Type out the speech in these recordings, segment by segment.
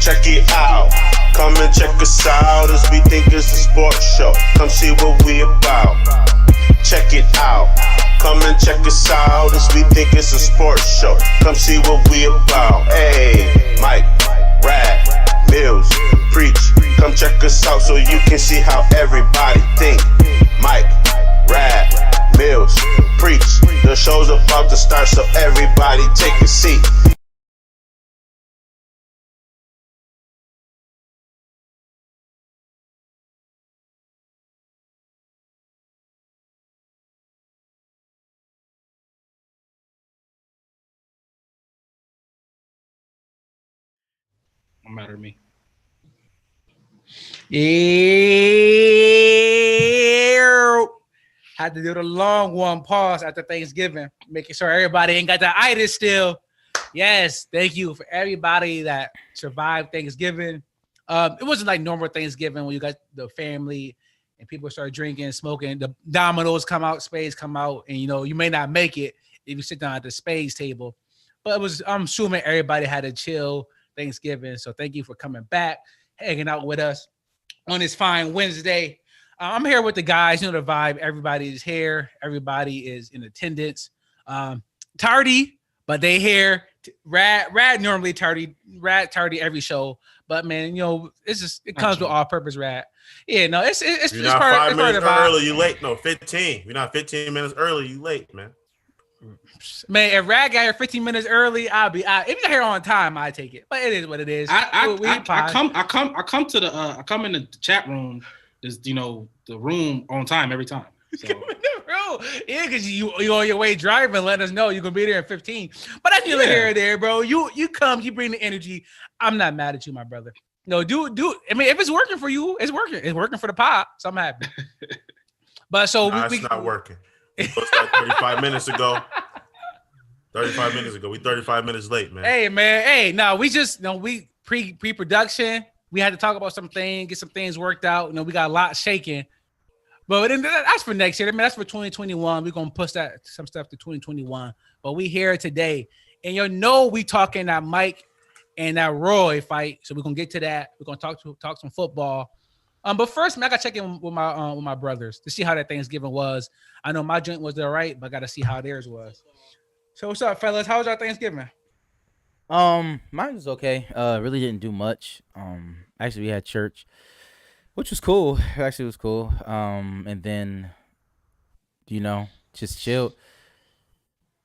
check it out. Come and check us out as we think it's a sports show. Come see what we about. Check it out. Come and check us out as we think it's a sports show. Come see what we about. Hey, Mike, Rad, Mills, Preach. Come check us out so you can see how everybody think. Mike, Rad, Mills, Preach. The show's about to start, so everybody take a seat. No matter me. Yeah. Had to do the long one pause after Thanksgiving, making sure everybody ain't got the itis still. Yes, thank you for everybody that survived Thanksgiving. It wasn't like normal Thanksgiving when you got the family and people start drinking, smoking. The dominoes come out, spades come out, and you may not make it if you sit down at the spades table. But it was, I'm assuming everybody had a chill Thanksgiving. So thank you for coming back, hanging out with us on this fine Wednesday. I'm here with the guys. The vibe. Everybody is here. Everybody is in attendance. Tardy, but they here. Rad normally tardy. Rad tardy every show. But man, it's just it comes with all purpose. Rad. Yeah, no, it's You're not part, 5 it's minutes part early. You late? No, 15. You're not 15 minutes early. You late, man. Man, if Rad got here 15 minutes early, I'll be out. If you got here on time, I take it. But it is what it is. I come in the chat room. Is the room on time every time. So. Bro, yeah, because you on your way driving, let us know you're gonna be there in 15. But that's neither here or there, bro. You come, you bring the energy. I'm not mad at you, my brother. No, do. I mean, if it's working for you, it's working. It's working for the pod, so I'm happy. But so it's not working. We posted like 35 minutes ago. 35 minutes ago. We 35 minutes late, man. Hey, man. Hey, no, we just we pre-production. We had to talk about something, get some things worked out. We got a lot shaking. But then that's for next year. I mean, that's for 2021. We're gonna push some stuff to 2021. But we here today. And we talking that Mike and that Roy fight. So we're gonna get to that. We're gonna talk some football. But first, man, I gotta check in with my brothers to see how that Thanksgiving was. I know my joint was all right, but I gotta see how theirs was. So what's up, fellas? How was our Thanksgiving? Mine was okay. Really didn't do much. Actually we had church, which was cool. Actually it was cool. And then, just chilled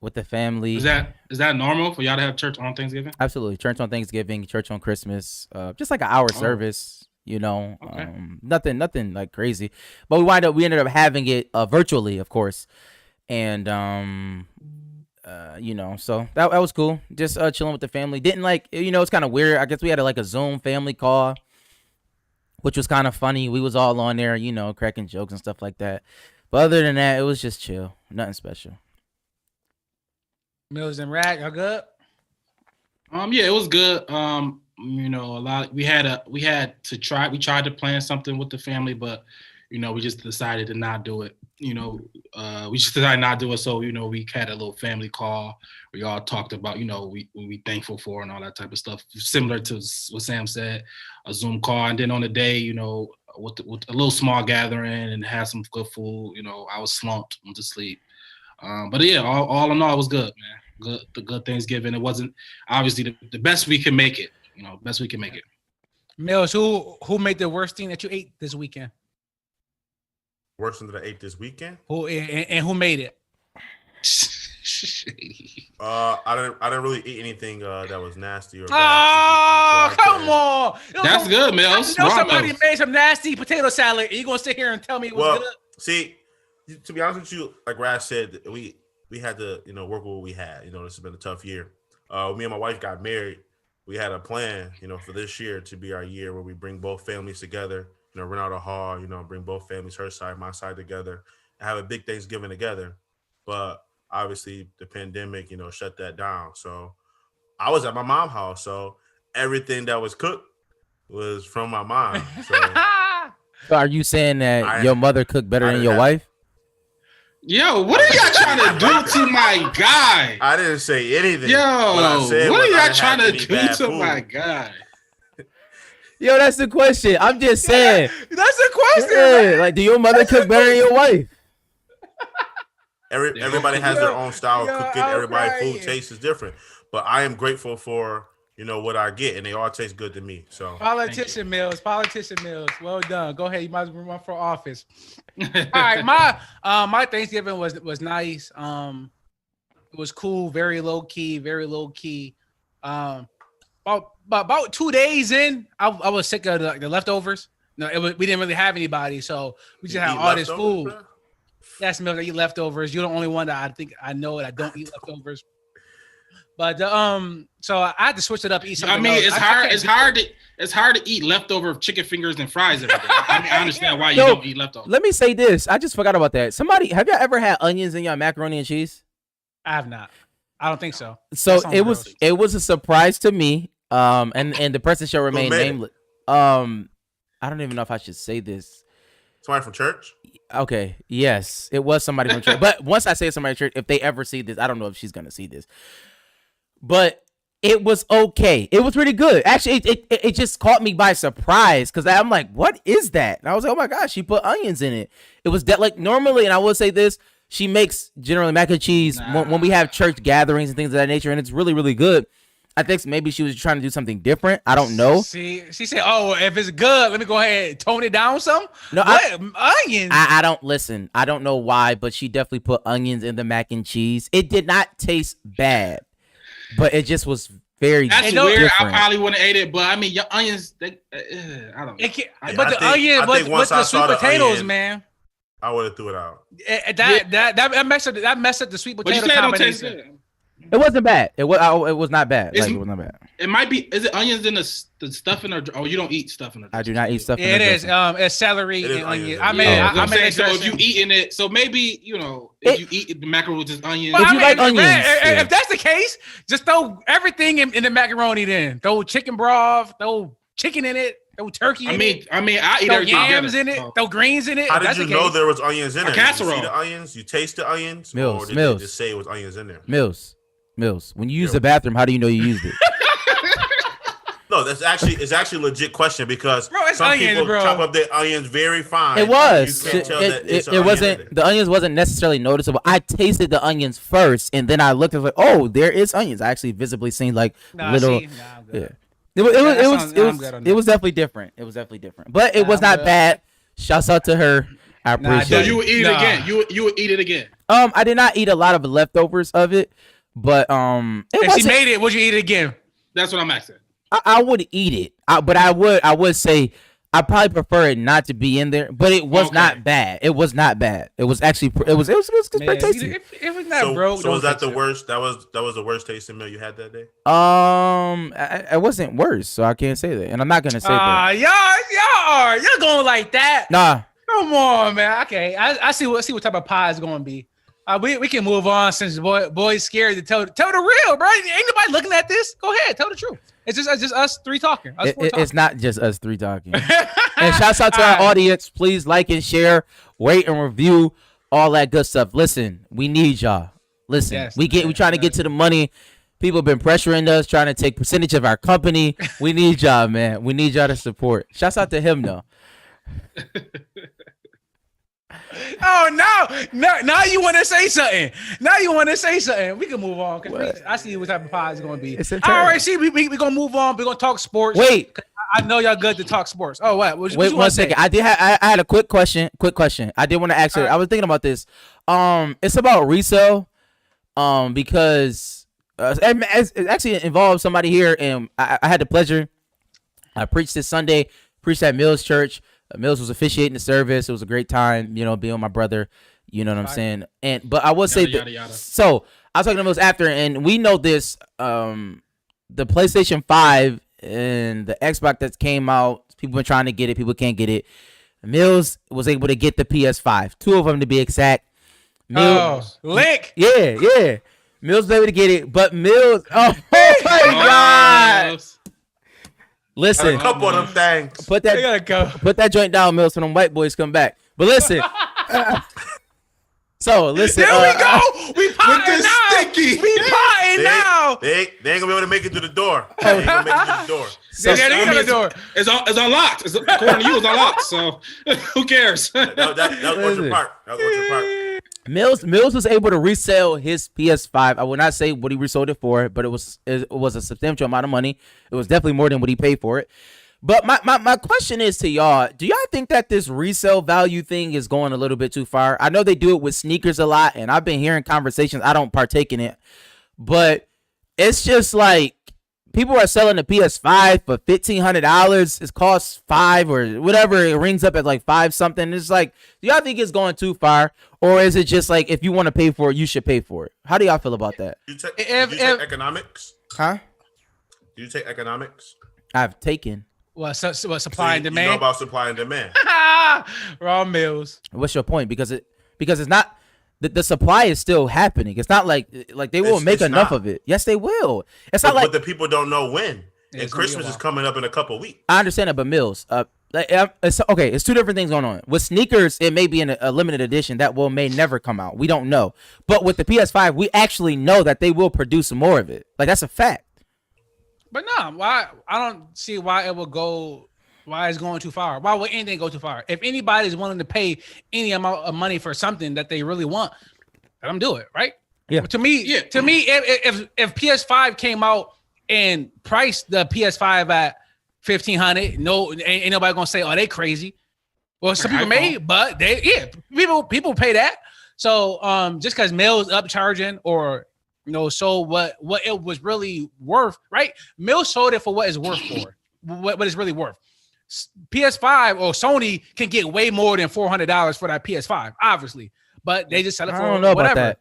with the family. Is that normal for y'all to have church on Thanksgiving? Absolutely. Church on Thanksgiving, church on Christmas. Just like an hour service, Okay. Nothing like crazy. But we ended up having it virtually, of course. And so that was cool. Just chilling with the family. Didn't it's kind of weird. I guess we had a Zoom family call, which was kind of funny. We was all on there, cracking jokes and stuff like that. But other than that, it was just chill. Nothing special. Mills and Rag, y'all good? Yeah, it was good. A lot. We tried to plan something with the family, but we just decided to not do it. We just decided not to do it. So, we had a little family call. We all talked about, we thankful for and all that type of stuff. Similar to what Sam said, a Zoom call. And then on the day, with a little small gathering and had some good food, I was slumped, went to sleep. But yeah, all in all, it was good, man. Good Thanksgiving. It wasn't obviously the best we can make it. Best we can make it. Mills, who made the worst thing that you ate this weekend? Worst thing that I ate this weekend? Who and who made it? I didn't really eat anything that was nasty or bad. Oh, come on! That's good, Mills. Somebody made some nasty potato salad. Are you gonna sit here and tell me it was good? See, to be honest with you, like Raz said, we had to work with what we had. This has been a tough year. Me and my wife got married. We had a plan, for this year to be our year where we bring both families together. Rent out a hall, bring both families, her side, my side together, and have a big Thanksgiving together. But obviously the pandemic, shut that down. So I was at my mom's house. So everything that was cooked was from my mom. So are you saying that your mother cooked better than your wife? Yo, what are y'all trying to do to my guy? I didn't say anything. Yo, what are y'all trying to do to my guy? Yo, that's the question. I'm just saying. That's a question. Yeah, like, do your mother cook better than your wife? Everybody has their own style of cooking. I'm Everybody's crying. food taste is different. But I am grateful for what I get, and they all taste good to me. So Politician Mills. Well done. Go ahead. You might as well run for office. All right, my Thanksgiving was nice. It was cool, very low key. About 2 days in, I was sick of the leftovers. No, we didn't really have anybody, so we just had all this food. Bro? Yes, Mills, I eat leftovers. You're the only one that I think I know that I don't eat leftovers. But so I had to switch it up. Eat something. I mean, else. it's hard to eat leftover chicken fingers and fries every day. I mean, I understand why you don't eat leftovers. Let me say this. I just forgot about that. Somebody, have y'all ever had onions in your macaroni and cheese? I have not. I don't think so. So That sounds it was a surprise to me. And the person shall remain nameless. I don't even know if I should say this. Somebody from church? Okay, yes, it was somebody from church. But once I say somebody from church, if they ever see this, I don't know if she's gonna see this. But it was okay. It was really good. Actually, it just caught me by surprise because I'm like, what is that? And I was like, oh my gosh, she put onions in it. It was like normally, and I will say this, she makes generally mac and cheese when we have church gatherings and things of that nature, and it's really, really good. I think maybe she was trying to do something different. I don't know. See, she said, "Oh, if it's good, let me go ahead and tone it down some." No, onions. I don't listen. I don't know why, but she definitely put onions in the mac and cheese. It did not taste bad, but it just was very. That's different. weird. I probably wouldn't have ate it, but I mean, your onions. I don't know. But the onion, with the sweet potatoes, man. I would have threw it out. That messed up the sweet potato. But you said it don't taste combination. good. It wasn't bad. It was not bad. Like, it was not bad. It might be. Is it onions in the stuffing or? Oh, you don't eat stuffing or? I do not eat stuffing. Yeah, it is. It's celery and onions. I mean, I'm saying, so if you eating it, so maybe if you eat the macaroni with just onions. If you like onions, if that's the case, just throw everything in the macaroni. Then throw chicken broth, throw chicken in it, throw turkey. I eat throw yams in it, throw greens in it. How did you know there was onions in it? Casserole. Did you see the onions? You taste the onions? Mills, or did you just say it was onions in there? Mills. When you use the bathroom, how do you know you used it? No, it's actually a legit question because some onions, people chop up their onions very fine. It was. You can't tell that it wasn't. The onions wasn't necessarily noticeable. I tasted the onions first, and then I looked and was like, "Oh, there is onions." I actually visibly seen like little. Yeah. It was definitely different. It was definitely different, but it was not bad. Shouts out to her. I appreciate So it. you would eat it again. You would eat it again. I did not eat a lot of the leftovers of it, but if she made it, would you eat it again? That's what I'm asking. I would eat it, but I would say I probably prefer it not to be in there. But it was not bad. It was not bad. It was actually it was pretty tasty. It was not broke. So was that the worst? That was the worst tasting meal you had that day? It wasn't worse, so I can't say that, and I'm not gonna say that. Y'all going like that? Nah. Come on, man. Okay, I see what type of pie is going to be. We can move on since boy's scared to tell the real, bro. Ain't nobody looking at this. Go ahead, tell the truth. It's just us three talking. It's not just us three talking. And shouts out to our audience. Please like and share, rate and review, all that good stuff. Listen, we need y'all. Listen, we trying to get to the money. People have been pressuring us, trying to take percentage of our company. We need y'all, man. We need y'all to support. Shouts out to him though. Oh no! Now you want to say something. We can move on because I see what type of pie is going to be. All right, see, we gonna move on. We gonna talk sports. Wait, I know y'all good to talk sports. Oh, what? Wait 1 second. I had a quick question. I did want to ask her. I was thinking about this. It's about resale. Because it actually involves somebody here, and I had the pleasure. I preached this Sunday. Preached at Mills Church. Mills was officiating the service. It was a great time, being with my brother. You know what I'm saying? But I will say that. So I was talking to Mills after, and we know this. The PlayStation 5 and the Xbox that came out, people been trying to get it. People can't get it. Mills was able to get the PS5. 2 of them to be exact. Mills, Lick. Yeah. Mills was able to get it, but Mills. Oh my God. Listen, a couple of them things. Put that joint down, Mills, when them white boys come back. But listen. So listen. There we go. We potting now. Sticky. We potting now. They ain't gonna be able to make it to the door. They ain't gonna make it to the door. They're the door. It's unlocked. According to you, it's unlocked. So who cares? That was Orchard Park. Mills was able to resell his PS5. I will not say what he resold it for, but it was a substantial amount of money. It was definitely more than what he paid for it. But my question is to y'all, do y'all think that this resale value thing is going a little bit too far? I know they do it with sneakers a lot, and I've been hearing conversations. I don't partake in it, but it's just like people are selling the PS5 for $1,500. It costs $5 or whatever. It rings up at like $5 something. It's like, do y'all think it's going too far, or is it just like if you want to pay for it, you should pay for it? How do y'all feel about that? You take economics? Huh? Do you take economics? I've taken. What supply and demand? You know about supply and demand. Raw Mills. What's your point? Because it's not the supply is still happening. It's not like they won't make enough of it. Yes, they will. But the people don't know when. And Christmas is coming up in a couple of weeks. I understand that, but Mills, it's okay. It's two different things going on. With sneakers, it may be in a limited edition that may never come out. We don't know. But with the PS5, we actually know that they will produce more of it. Like, that's a fact. But no, why? I don't see why it will go. Why it's going too far? Why would anything go too far? If anybody's willing to pay any amount of money for something that they really want, let them do it, right? Yeah. But to me, if PS5 came out and priced the PS5 at $1,500, ain't nobody gonna say, "Oh, they crazy." Well, some people may, but people pay that. So just because Mill's upcharging or sold what it was really worth, right? Mill sold it for what it's worth for, what it's really worth. PS5 or Sony can get way more than $400 for that PS5, obviously, but they just sell it for I don't know whatever. about that.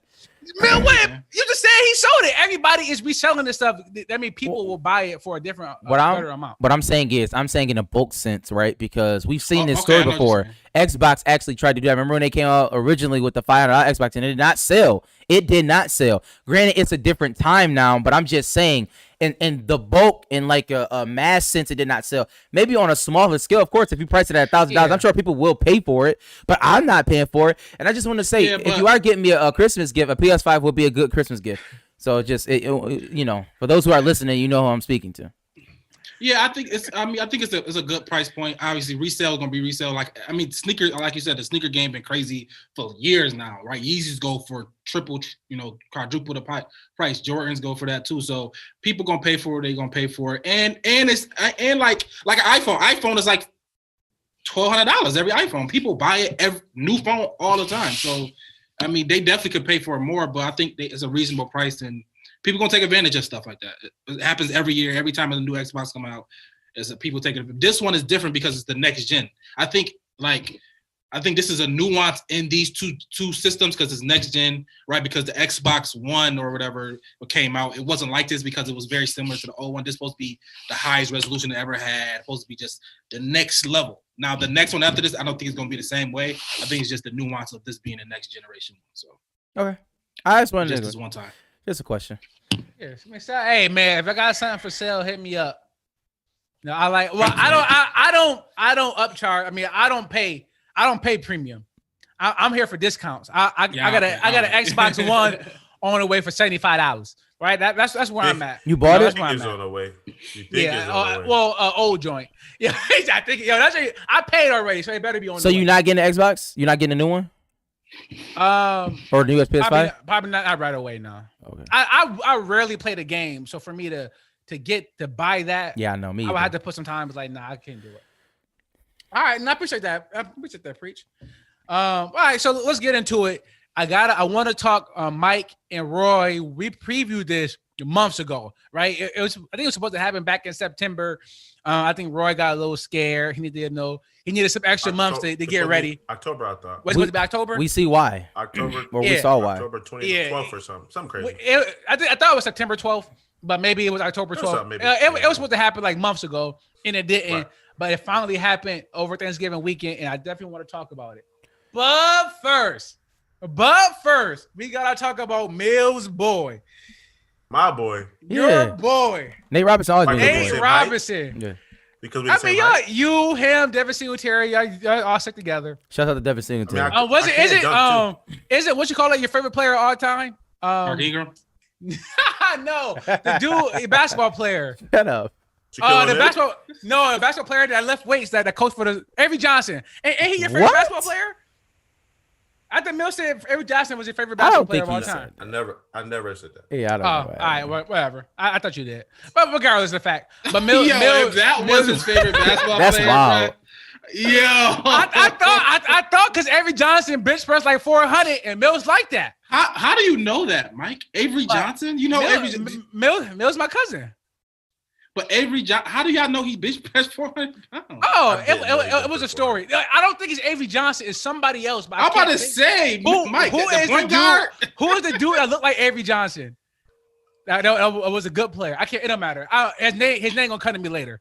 Mill, you just said he sold it. Everybody is reselling this stuff. That means people will buy it for a different, better amount. What I'm saying in a bulk sense, right? Because we've seen this story before. Xbox actually tried to do that. Remember when they came out originally with the $500 Xbox and it did not sell? It did not sell. Granted, it's a different time now, but I'm just saying, in the bulk, in like a mass sense, it did not sell. Maybe on a smaller scale, of course, if you price it at $1,000, I'm sure people will pay for it, but I'm not paying for it. And I just want to say, if you are getting me a Christmas gift, a PS5 will be a good Christmas gift. So just, for those who are listening, you know who I'm speaking to. Yeah, I think it's a good price point. Obviously, resale is gonna be resale. Sneaker, like you said, the sneaker game been crazy for years now, right? Yeezys go for triple, quadruple the price. Jordans go for that too. So people gonna pay for it. They gonna pay for it. And it's like an iPhone. iPhone is like $1,200 every iPhone. People buy it every new phone all the time. So they definitely could pay for it more, but I think it's a reasonable price and. People gonna take advantage of stuff like that. It happens every year. Every time a new Xbox come out, people taking it. This one is different because it's the next gen. I think this is a nuance in these two systems because it's next gen, right? Because the Xbox One or whatever came out, it wasn't like this because it was very similar to the old one. This is supposed to be the highest resolution it ever had. Supposed to be just the next level. Now the next one after this, I don't think it's gonna be the same way. I think it's just the nuance of this being the next generation one. So okay, I just wanted just to this one time. Just a question. Yes, hey man, if I got something for sale, hit me up. No, I don't upcharge. I don't pay premium. I'm here for discounts. I got an Xbox One on the way for $75. Right, that's where I'm at. You bought it? It's on the way. Old joint. Yeah, I think I paid already, so it better be on. So you're not getting an Xbox? You're not getting a new one? Or a new PS5? Probably not right away. No. Okay. I rarely play the game, so for me to buy that, yeah, I know me. I would have to put some time. It's like, nah, I can't do it. All right, and I appreciate that. Preach. All right, so let's get into it. I want to talk. Mike and Roy, we previewed this months ago, right? I think it was supposed to happen back in September. I think Roy got a little scared. He needed some extra months to get ready. October, I thought. Was it supposed to be October? We see why. October. Or we saw why. October 12th or something crazy. I thought it was September 12th, but maybe it was October 12th. It was supposed to happen like months ago, and it didn't. Right. But it finally happened over Thanksgiving weekend, and I definitely want to talk about it. But first, we gotta talk about Mills' boy. My boy. Your boy. Nate Robinson always been Nate Robinson. Yeah. Because you, him, Devin Singletary, y'all all stick together. Shout out to Devin Singletary. Is it what you call it? Your favorite player of all time? Mark Ingram. No, the dude, a basketball player. Shut up. The basketball player that left weights that coach for the Avery Johnson. Ain't he your favorite basketball player? I think Mill said Avery Johnson was your favorite basketball player of all time. I never said that. Yeah, I don't know. All right, whatever. I thought you did. But regardless of the fact. But Mill, if that was his favorite basketball that's player. wild. Bro, yo. I thought because Avery Johnson bench pressed like 400 and Mill's like that. How do you know that, Mike? Avery Johnson? You know Mill's my cousin. But how do y'all know he bench pressed 400 pounds? Oh, it was a story. I don't think it's Avery Johnson. It's somebody else. But I'm about to say, Mike, who is the dude? Who is the dude that looked like Avery Johnson? That was a good player. It don't matter. His name gonna come to me later.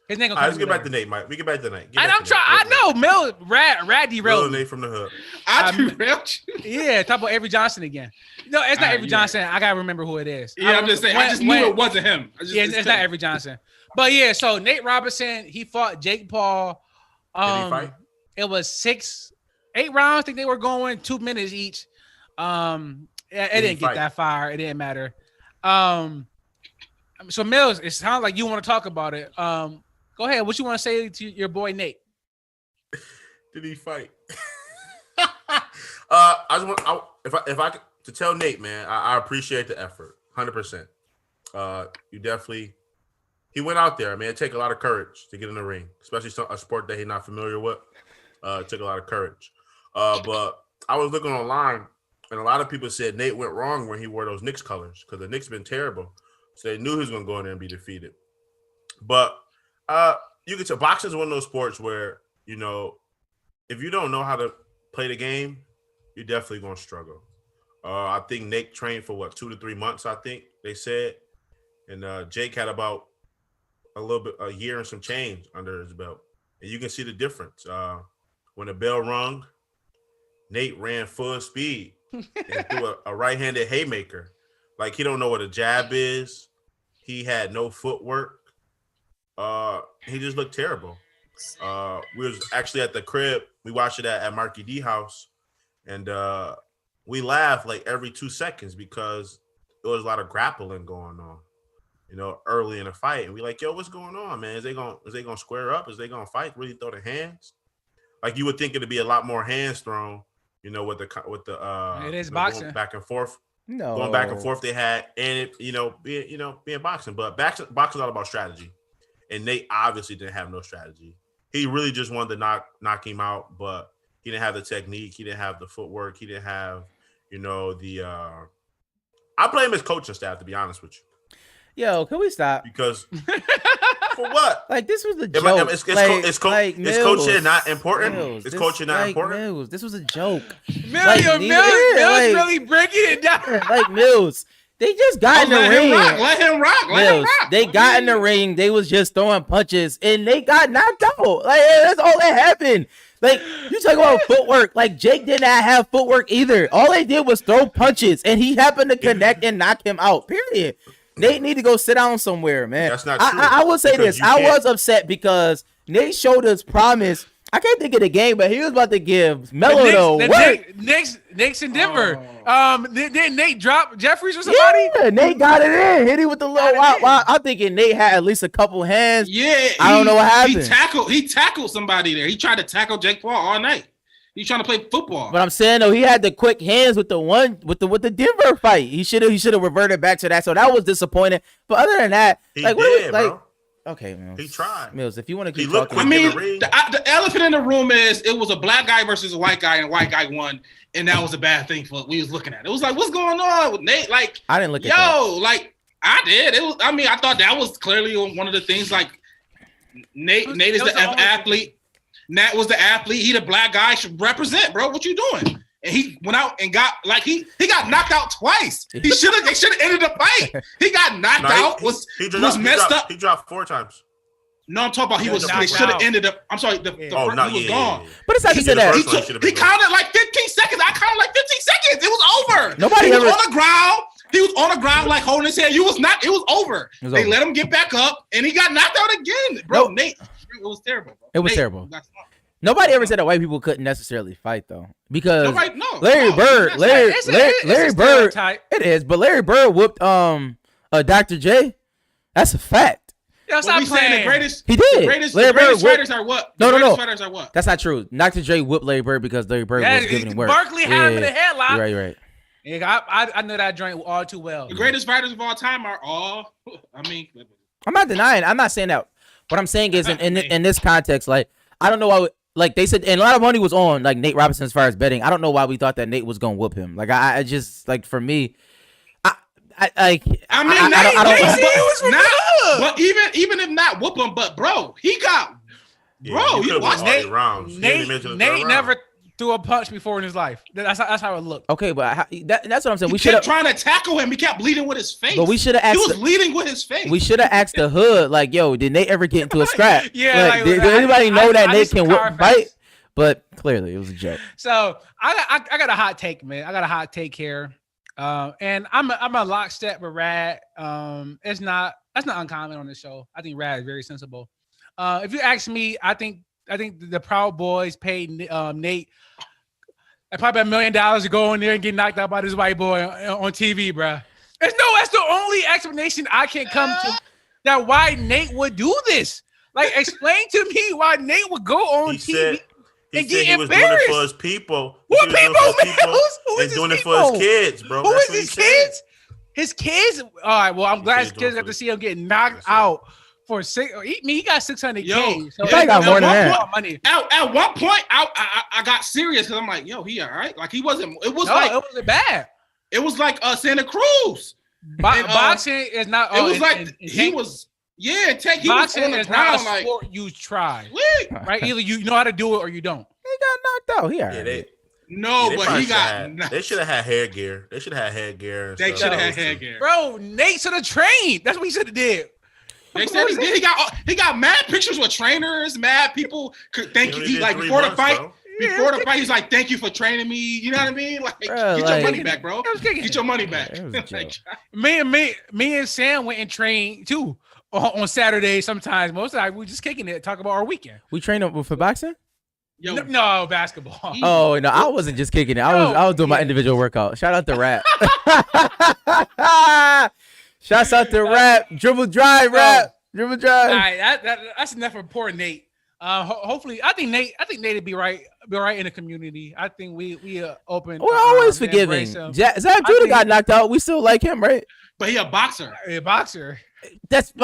His name gonna come Let's to me get back to Nate, Mike. We get back to Nate. And I'm trying. I know Mill Rad derailed. Nate from the hood. I derailed you. Yeah, talk about Avery Johnson again. No, it's not Avery Johnson. I gotta remember who it is. Yeah, I'm just saying. I just knew it wasn't him. It's not Avery Johnson. But yeah, so Nate Robinson, he fought Jake Paul. Did he fight? It was 8 rounds. I think they were going 2 minutes each. It didn't get that far. It didn't matter. So Mills, it sounds like you want to talk about it. Go ahead. What you want to say to your boy Nate? Did he fight? If I could to tell Nate, man, I appreciate the effort, 100%. You definitely. He went out there. I mean, it takes a lot of courage to get in the ring, especially a sport that he's not familiar with. It took a lot of courage. But I was looking online, and a lot of people said Nate went wrong when he wore those Knicks colors because the Knicks been terrible. So they knew he was going to go in there and be defeated. But you can tell boxing is one of those sports where, you know, if you don't know how to play the game, you're definitely going to struggle. I think Nate trained for 2 to 3 months, I think they said. And Jake had about a year and some change under his belt. And you can see the difference. When the bell rung, Nate ran full speed and threw a right-handed haymaker. Like, he don't know what a jab is. He had no footwork. He just looked terrible. We was actually at the crib. We watched it at Marky D house. And we laughed like every 2 seconds because there was a lot of grappling going on, you know, early in the fight. And we like, yo, what's going on, man? Is they gonna square up? Is they gonna fight? Really throw the hands? Like, you would think it'd be a lot more hands thrown, you know, with the it is boxing going back and forth. No, going back and forth they had, and it, being boxing. But boxing's all about strategy. And Nate obviously didn't have no strategy. He really just wanted to knock him out, but he didn't have the technique. He didn't have the footwork. He didn't have, you know, the. I blame his coaching staff, to be honest with you. Yo, can we stop? Because for what? Like, this was the joke. Is coaching not important? Is coaching not important? Mills, this was a joke. Mills really breaking it down. Like, Mills, they just got in the ring. Let him rock. They got in the ring. They was just throwing punches, and they got knocked out. Like, that's all that happened. Like, you talk about footwork. Like, Jake did not have footwork either. All they did was throw punches, and he happened to connect and knock him out. Period. Nate need to go sit down somewhere, man. That's not true. I will say this. I was upset because Nate showed us promise. I can't think of the game, but he was about to give Melo the work. Knicks in Denver. Did Nate drop Jeffries or somebody? Yeah, Nate got it in. Hit him with the little wild. I'm thinking Nate had at least a couple hands. Yeah. I don't know what happened. He tackled somebody there. He tried to tackle Jake Paul all night. He's trying to play football. But I'm saying though, he had the quick hands with the Denver fight. He should have reverted back to that. So that was disappointing. But other than that, bro. Okay, Mills. He tried. Mills, if you want to keep talking. I mean, the elephant in the room is it was a black guy versus a white guy, and a white guy won, and that was a bad thing for what we was looking at. It was like, what's going on with Nate? Like, I didn't look at that. Like, I did. It was. I mean, I thought that was clearly one of the things. Like, Nate is the athlete. Nat was the athlete. He the black guy should represent, bro. What you doing? And he went out and got like he got knocked out twice. They should have ended the fight. He got knocked out. Was messed up. He dropped 4 times. No, I'm talking about they should have ended up. I'm sorry, the first, he was gone. Yeah. But it's not to say that. He counted like 15 seconds. I counted like 15 seconds. It was over. Nobody was on the ground. He was on the ground like holding his head. It was over. They let him get back up, and he got knocked out again. Bro, Nate, it was terrible. Bro. It was terrible. Nobody ever said that white people couldn't necessarily fight though, because Larry Bird, it is, but Larry Bird whooped Dr. J. That's a fact. Yo, But stop we saying playing. the greatest. He did. The greatest, Larry the greatest Bird fighters are what? The No. greatest fighters are what? That's not true. Dr. J whipped Larry Bird because Larry Bird was giving him work. Barkley had him in the headlock. You're right. Yeah, I know that joint all too well. The greatest fighters of all time are all. I mean, I'm not denying. I'm not saying that. What I'm saying is in this context, like I don't know why. Like they said, and a lot of money was on like Nate Robinson as far as betting. I don't know why we thought that Nate was gonna whoop him. Like I just like for me, I don't. But even if not whoop him, but bro, he got. Bro, you watched Nate never threw a punch before in his life. That's how it looked. Okay, but that's what I'm saying. We kept trying to tackle him. He kept bleeding with his face. But we should have asked. He was leading with his face. We should have asked the hood, like, yo, did Nate ever get into a scrap? Yeah, like, did anybody know that Nate can whoop fight? But clearly, it was a joke. So I got a hot take, man. I got a hot take here, and I'm a lockstep with Rad. That's not uncommon on this show. I think Rad is very sensible. If you ask me, I think the Proud Boys paid Nate probably $1 million to go in there and get knocked out by this white boy on TV, bro. That's the only explanation I can come to that why Nate would do this. Like, explain to me why Nate would go on TV. He said he was doing it for his people. What people, man? Who and doing it for his kids, bro. Who is his kids? His kids? All right, well, I'm glad his kids got to see him get knocked out for he got 600K. So he got more than that. Money. At one point, I got serious because I'm like, yo, he all right? Like, he wasn't. It wasn't bad. It was like Santa Cruz. Boxing is not. It was like he was. Yeah, Tank. He boxing was on the is ground, not a sport you try. Sweet. Right? Either you know how to do it or you don't. He got knocked out. He all right. But he got. They should have had headgear. They should have had headgear. They should have had headgear. Bro, Nate should have trained. That's what he should have did. They said he did. He got mad pictures with trainers, mad people. Thank you. He like before the fight. Before the fight, he's like, "Thank you for training me." You know what I mean? Like, get your money back, bro. Get your money back. Me and Sam went and trained too on Saturday. Sometimes, most of the time, we just kicking it, talk about our weekend. We trained up for boxing. Yo, no basketball. Oh no, I wasn't just kicking it. I was doing my individual workout. Shout out to Rap. Shouts out to Rap. Dribble drive, Rap. Dribble drive. All right, that's enough for poor Nate. Hopefully, I think Nate'd be right in the community. I think we open. We're always forgiving. Zach Judah got knocked out. We still like him, right? But he a boxer. A boxer. That's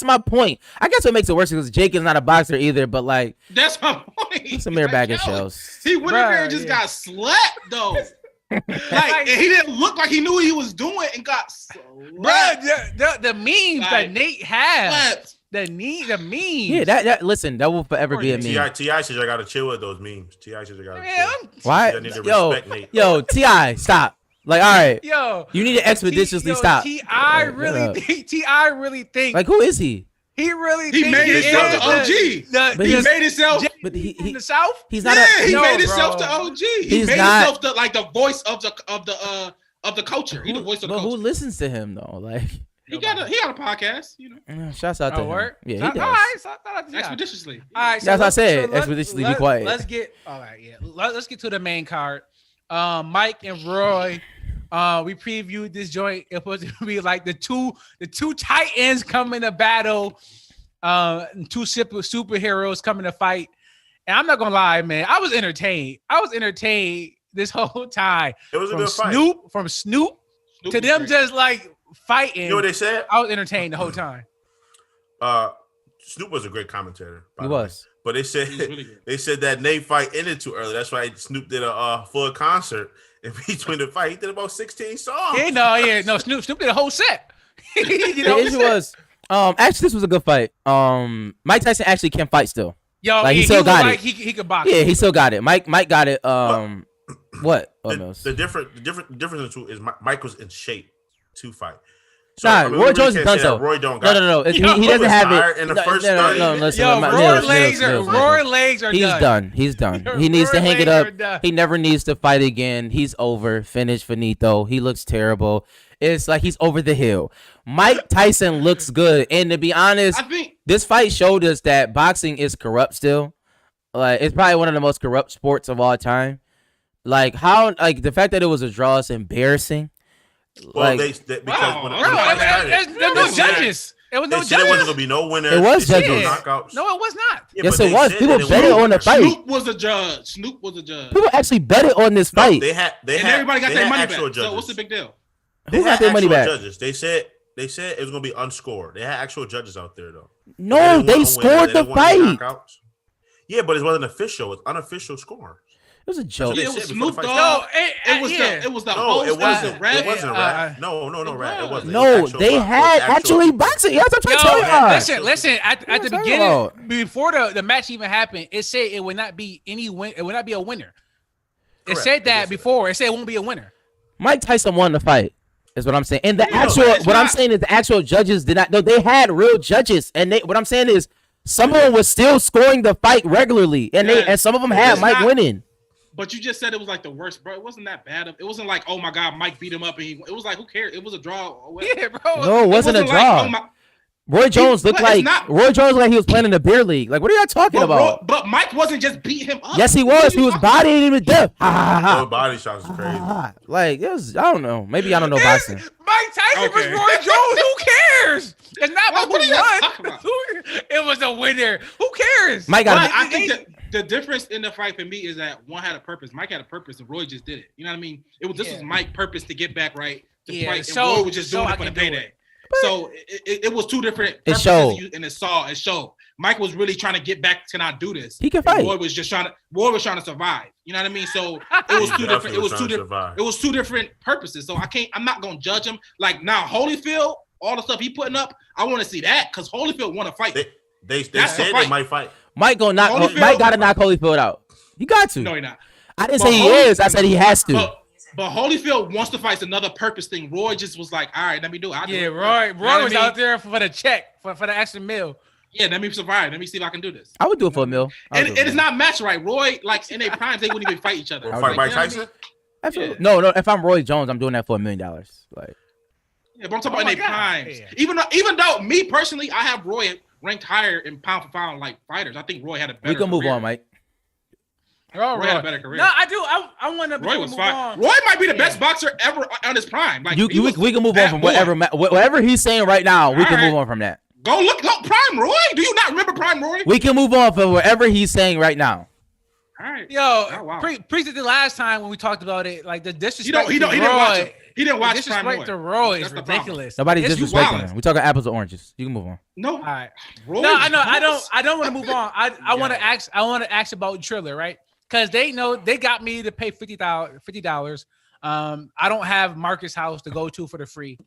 my point. I guess what makes it worse is Jake is not a boxer either. But like, that's my point. Some mere bag of shells. He went in there and just got slapped though. Like, he didn't look like he knew what he was doing and got slapped. Bro, the memes that Nate has. The memes. Yeah, that listen, that will forever be a meme. T.I. says I gotta chill with those memes. T.I. says I gotta chill. Why? Yo, T.I. stop. Like, all right. Yo, you need to expeditiously stop. T.I. really think. Like, who is he? He made himself to OG. He made himself. But he in the South. He's not. He made himself to OG. He made himself to like the voice of the culture. He the voice of the culture. But who listens to him though? Like he got a podcast. You know. Shouts out to him. Work? Yeah, he does. All right, Expeditiously. All right, so that's what I said. Expeditiously, be quiet. Let's get. All right, yeah. Let's get to the main card. Mike and Roy. We previewed this joint. It was supposed to be like the two titans coming to battle. Two superheroes coming to fight. And I'm not gonna lie, man. I was entertained this whole time. It was a good fight. From Snoop to them great. Just like fighting. You know what they said? I was entertained the whole time. Snoop was a great commentator. He was. But they said that Nate fight ended too early. That's why Snoop did a full concert in between the fight. He did about 16 songs. No. Snoop did a whole set. The issue was, actually, this was a good fight. Mike Tyson actually can fight still. Yo, like, he still got it. He could box. Yeah, he still got it. Mike got it. What? The difference is Mike was in shape to fight. So, Roy Jones is done so. Roy don't got no. He doesn't have it in the first 30. No, listen. Roy legs are done. He's done. He needs to hang it up. He never needs to fight again. He's over. Finished. Finito. He looks terrible. It's like he's over the hill. Mike Tyson looks good. And to be honest, this fight showed us that boxing is corrupt still. Like, it's probably one of the most corrupt sports of all time. Like, the fact that it was a draw is embarrassing. Well, Like, because when Bro, there's no judges. It was they no said it wasn't judges. gonna be no winner. It was They said judges. no knockouts. No, it was not. Yeah, yes, but it they was. said People that it betted was- on the fight. Snoop was a judge. Snoop was a judge. People actually betted on this No, fight. they had And everybody got they their had money actual back. So what's the judges. big deal? They Who got had their money actual back? judges. They said it was gonna be unscored. They had actual judges out there though. No, didn't they want a winner. scored They the didn't want any fight. knockouts. Yeah, but it wasn't official. It's unofficial score. It was a joke. They Yeah, it said was before the Snoop fight Dogg. No, It was the No, host. it wasn't. The ref. It wasn't a rap. No, It rap. It was. wasn't. It No, was actual they box- had it was actual actually people. boxing. Yeah, that's what I'm Yo, trying to tell you. listen. At What the you talking beginning, about? before the match even happened, it said it would not be any win. It would not be a winner. It Correct. said It that did say before. It said it won't be a winner. Mike Tyson won the fight. Is what I'm saying. And the Yeah, actual, but it's what I'm not- saying is the actual judges did not. No, they had real judges, and they. What I'm saying is, some of them was still scoring the fight regularly, and Yes. and some of them had It's Mike not- winning. But you just said it was like the worst, bro. It wasn't that bad. It wasn't like, oh my God, Mike beat him up, and it was like, who cares? It was a draw. Yeah, bro. No, it wasn't a like, draw. oh my- Roy Jones looked but it's like not- Roy Jones looked like he was playing in the beer league. Like, what are y'all talking about? But Mike wasn't just beating him up. Yes, he What was. are He you was talking bodying him to death. Ha ha ha. Those body shots is ha. crazy. ha. Like, it was. I don't know. Maybe I don't know boxing. Mike Tyson Okay. was Roy Jones. Who cares? It's not about What are who you won. talking about? It was a winner. Who cares? Mike But got. I think that the difference in the fight for me is that one had a purpose. Mike had a purpose, and Roy just did it. You know what I mean? This was Mike's purpose to get back right to Yeah, fight, so- and Roy was just doing so it I for the can do payday. So it was two different It purposes, showed. and it showed. Mike was really trying to get back to not do this. He can And fight. Roy was trying to survive. You know what I mean? So it was two different. It was two different. It was two different purposes. So I'm not gonna judge him. Like now, Holyfield, all the stuff he putting up, I want to see that because Holyfield want to fight. They That's the said fight. they might fight. Mike gonna knock. Holyfield- Mike gotta knock Holyfield out. You got to. No, he not. I didn't But say he is. I said he has to. But Holyfield wants to fight. It's another purpose thing. Roy just was like, all right, let me do it. I'll do Yeah, it. Roy You know what I was mean? out there for the check, for the extra meal. Yeah, let me survive. Let me see if I can do this. I would do it for a meal. I would And do it is not match right. Roy, like in their primes, they wouldn't even fight each other. Or would fight do Mike You know what I mean? Tyson? Absolutely. Yeah. No. If I'm Roy Jones, I'm doing that for $1 million. Like, Yeah, but I'm talking Oh about my in their God. primes. Yeah. Even though me personally, I have Roy ranked higher in pound for pound like fighters. I think Roy had a better we can move career. on, Mike. Oh, Roy had a better career. No, I do. I want to. Roy was move fine. on. Roy might be the Yeah. best boxer ever on his prime. Like We can move on that from boy. whatever he's saying right now. We can All right. move on from that. Go prime Roy. Do you not remember prime Roy? We can move on from whatever he's saying right now. All right. Yo, Oh, wow. preached it the last time when we talked about it. Like the disrespect. He to didn't watch Roy- him. He didn't the watch prime disrespect Roy. to Roy is That's the problem. ridiculous. Nobody's It's- disrespecting wildin'. him. We're talking apples to oranges. You can move on. No. All right. Roy No, is I know. close. I don't want to move on. I want to Yeah. ask. I want to ask about Triller, right? Because they know they got me to pay $50. I don't have Marcus' house to go to for the free.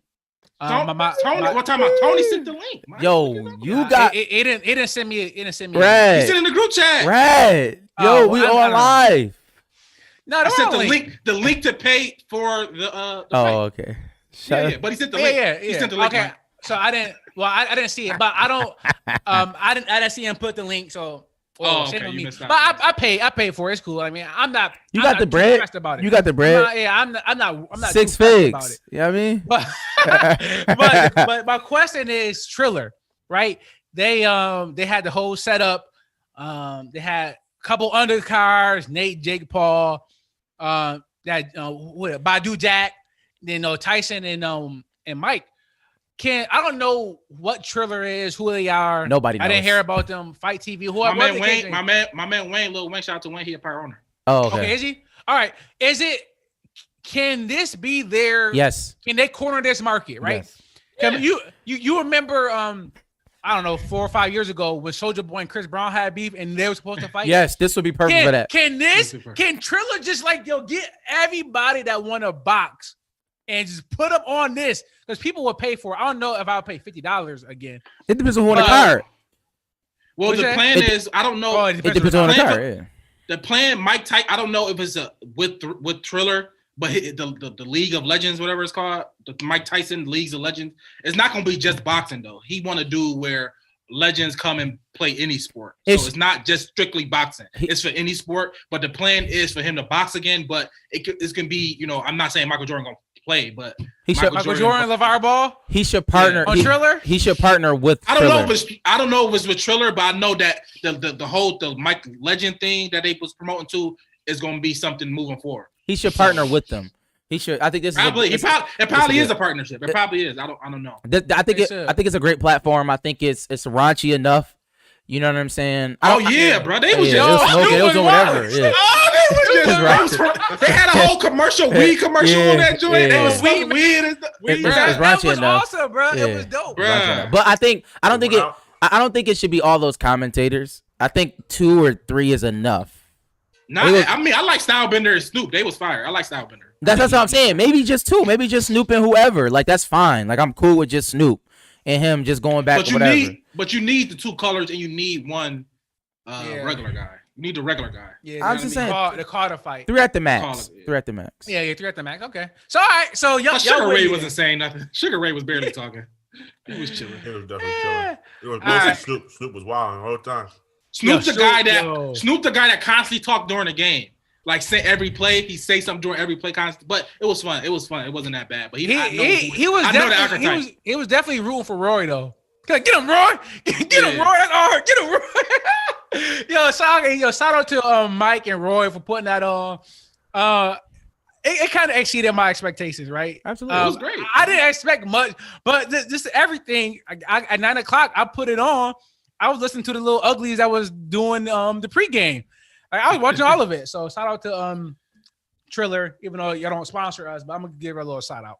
Tony, what time about Tony sent the link? man. Yo, you got it didn't send me. It didn't send me. He Red. sent in the group chat. Red. Yo, Oh, we I on don't know. live. No, I that's sent not the a link. The link to pay for the Oh, fight. okay. Yeah, but he sent the Yeah, link. yeah. He sent the link. Okay. man. So I didn't. Well, I didn't see it, but I don't. I didn't see him put the link. So. Oh, shame okay, on you me. missed out. But I paid for it. It's cool. I mean, I'm not. You I'm got not the too bread? stressed about it. You got the bread? I'm not. Six too stressed about figs. it. You know what I mean? But my question is Triller, right? They had the whole setup. They had a couple undercards, Nate, Jake Paul, Badu Jack, then Tyson and Mike. I don't know what Triller is, who they are. Nobody I didn't knows. hear about them. Fight TV. Who My man Wayne. My man Wayne. Lil Wayne. Shout out to Wayne. He a part owner. Oh, Okay, okay. is he? All right. Can this be their? Yes. Can they corner this market? Right. Yes. Can you remember? I don't know, 4 or 5 years ago when Soulja Boy and Chris Brown had beef and they were supposed to fight. Yes, this would be perfect for that. Can Triller just get everybody that want to box and just put them on this? Because people will pay for it. I don't know if I'll pay $50 again. It depends on who on the card. Well, What's the that? plan is I don't know. Oh, It depends on the plan- card. Yeah. The plan Mike Tyson. I don't know if it's with Triller, but the League of Legends, whatever it's called, the Mike Tyson Leagues of Legends. It's not gonna be just boxing though. He want to do where legends come and play any sport. So it's not just strictly boxing. It's for any sport. But the plan is for him to box again. But it's gonna be. I'm not saying Michael Jordan gonna play, but Michael Jordan, LeVar Ball He should partner on Triller. He should partner with. I don't Triller. know if it's with Triller, but I know that the Mike Legend thing that they was promoting to is gonna be something moving forward. He should partner with them. He should. I think this Probably. is. It probably is a partnership. It probably is. I don't know. I think it's a great platform. I think it's raunchy enough. You know what I'm saying? Bro. They was just smoking. It was whatever. Yeah. They had a whole commercial, weed commercial on that joint. They was smoking weed and stuff. It's That raunchy was enough. awesome, bro. Yeah. It was dope. Bruh. But I don't think it should be all those commentators. I think 2 or 3 is enough. I like Stylebender and Snoop. They was fire. I like Stylebender. That's what I'm saying. Maybe just 2. Maybe just Snoop and whoever. Like that's fine. Like I'm cool with just Snoop and him just going back to whatever. But you need the 2 colors and you need one regular guy. You need the regular guy. Yeah, I'm just saying the Carter fight. 3 at the max. 3 at the max. Yeah, 3 at the max. Okay. So all right. So y'all Sugar Ray wasn't saying nothing. Sugar Ray was barely talking. He was chilling. He was definitely chilling. It was mostly Snoop. Snoop was wild the whole time. Snoop the guy that constantly talked during the game. Like say every play, he say something during every play constantly. But it was fun. It was fun. It wasn't that bad. But he was definitely rooting for Roy though. Get him, Roy. Get him, Roy. That's hard. Get him, Roy. Shout out to Mike and Roy for putting that on. It kind of exceeded my expectations, right? Absolutely. It was great. I didn't expect much, but just everything. At 9 o'clock, I put it on. I was listening to the little uglies that was doing the pregame. Like, I was watching all of it. So shout out to Triller, even though y'all don't sponsor us, but I'm gonna give her a little shout out.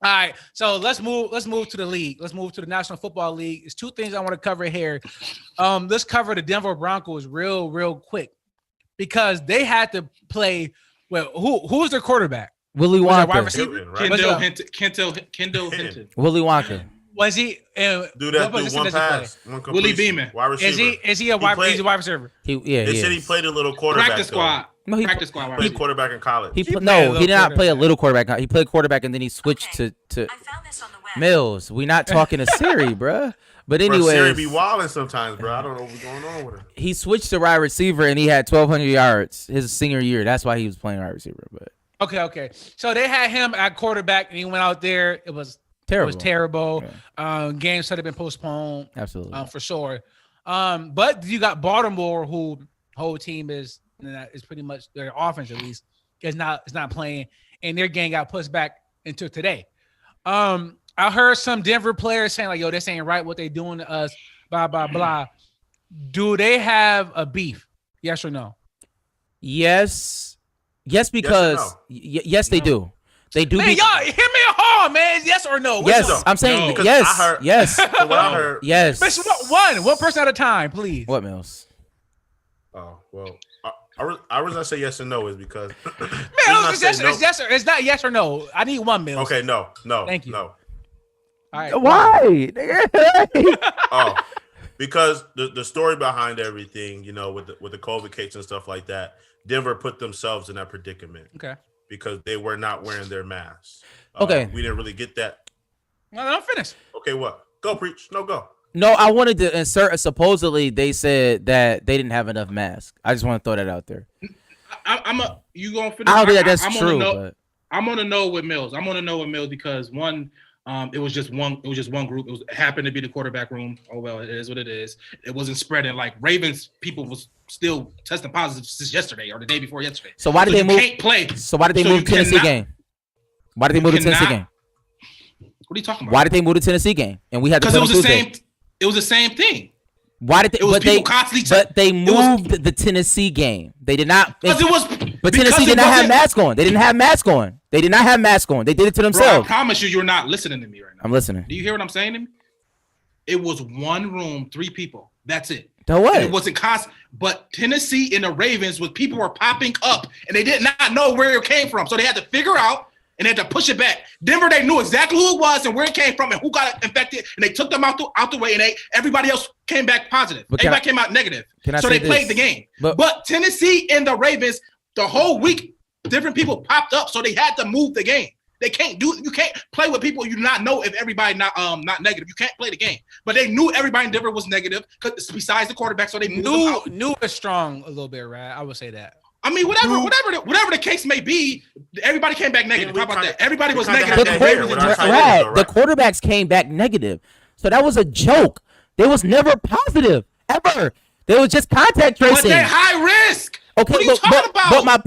All right, so let's move to the league. Let's move to the National Football League. It's 2 things I want to cover here. Let's cover the Denver Broncos real quick because they had to play. Well, who's their quarterback? Willie Wonka. Kendall Hinton. Willie Wonka. Was he? Do that through one pass, one completion. Willie Beeman. Wide receiver. Is he a wide receiver? They said he played a little quarterback. Practice squad. No, practice squad. He played quarterback in college. He did not play a little quarterback. He played quarterback and then he switched to I found this on the web. Mills. We not talking to Siri, bruh. But Bro, anyway, Siri be wilding sometimes, bro. I don't know what's going on with her. he switched to wide receiver and he had 1,200 yards his senior year. That's why he was playing wide receiver. But Okay. So they had him at quarterback and he went out there. It was terrible. It was terrible. Yeah. Games should have been postponed. Absolutely. For sure. But you got Baltimore, who whole team is pretty much their offense at least is not playing, and their game got pushed back until today. I heard some Denver players saying like, "Yo, this ain't right. What they doing to us?" Blah blah blah. Do they have a beef? Yes or no? Yes, because yes, they do. They do. Man, y'all hit me hard, man. Yes or no? Yes, I'm saying yes. Yes. So what I heard. Yes. One person at a time, please. What, Mills? Oh well, I was gonna say yes and no is because it's not yes or no. I need one, Mills. Okay, no. Thank you. No. All right. Why? Oh, because the story behind everything, you know, with the COVID case and stuff like that, Denver put themselves in that predicament. Okay. Because they were not wearing their masks. Okay. We didn't really get that. Well, I'm finished. Okay, what? Go preach. No, go. No, I wanted to insert. Supposedly, they said that they didn't have enough masks. I just want to throw that out there. You gonna finish? I don't think that's true. But I'm gonna know with Mills. I'm gonna know with Mills because one, it was just one group. It happened to be the quarterback room. Oh well, it is what it is. It wasn't spreading like Ravens people was still testing positive since yesterday or the day before yesterday. So why did they move? Can't play. So why did they move the Tennessee game? Why did they move the Tennessee game? What are you talking about? Why did they move the Tennessee game? And we had to because it was the same. It was the same thing. Why did they? But they moved the Tennessee game. They did not. Because it was. But Tennessee did not have masks on. They didn't have masks on. They did not have masks on. They did it to themselves. Bro, I promise you're not listening to me right now. I'm listening. Do you hear what I'm saying to me? It was one room, 3 people. That's it. No way. It wasn't constant. But Tennessee and the Ravens, with people were popping up, and they did not know where it came from. So they had to figure out, and they had to push it back. Denver, they knew exactly who it was and where it came from and who got infected, and they took them out the way, and everybody else came back positive. Everybody came out negative. So they played the game. But Tennessee and the Ravens, the whole week, different people popped up, so they had to move the game. You can't play with people you do not know if everybody not negative. You can't play the game. But they knew everybody in Denver was negative besides the quarterback, so they moved them out. Knew it strong a little bit, right? I would say that. I mean, whatever the case may be, everybody came back negative. How about that? Everybody was negative. The quarterbacks came back negative. So that was a joke. They was never positive, ever. They was just contact tracing. But they're high risk. Okay, what are you talking about? But my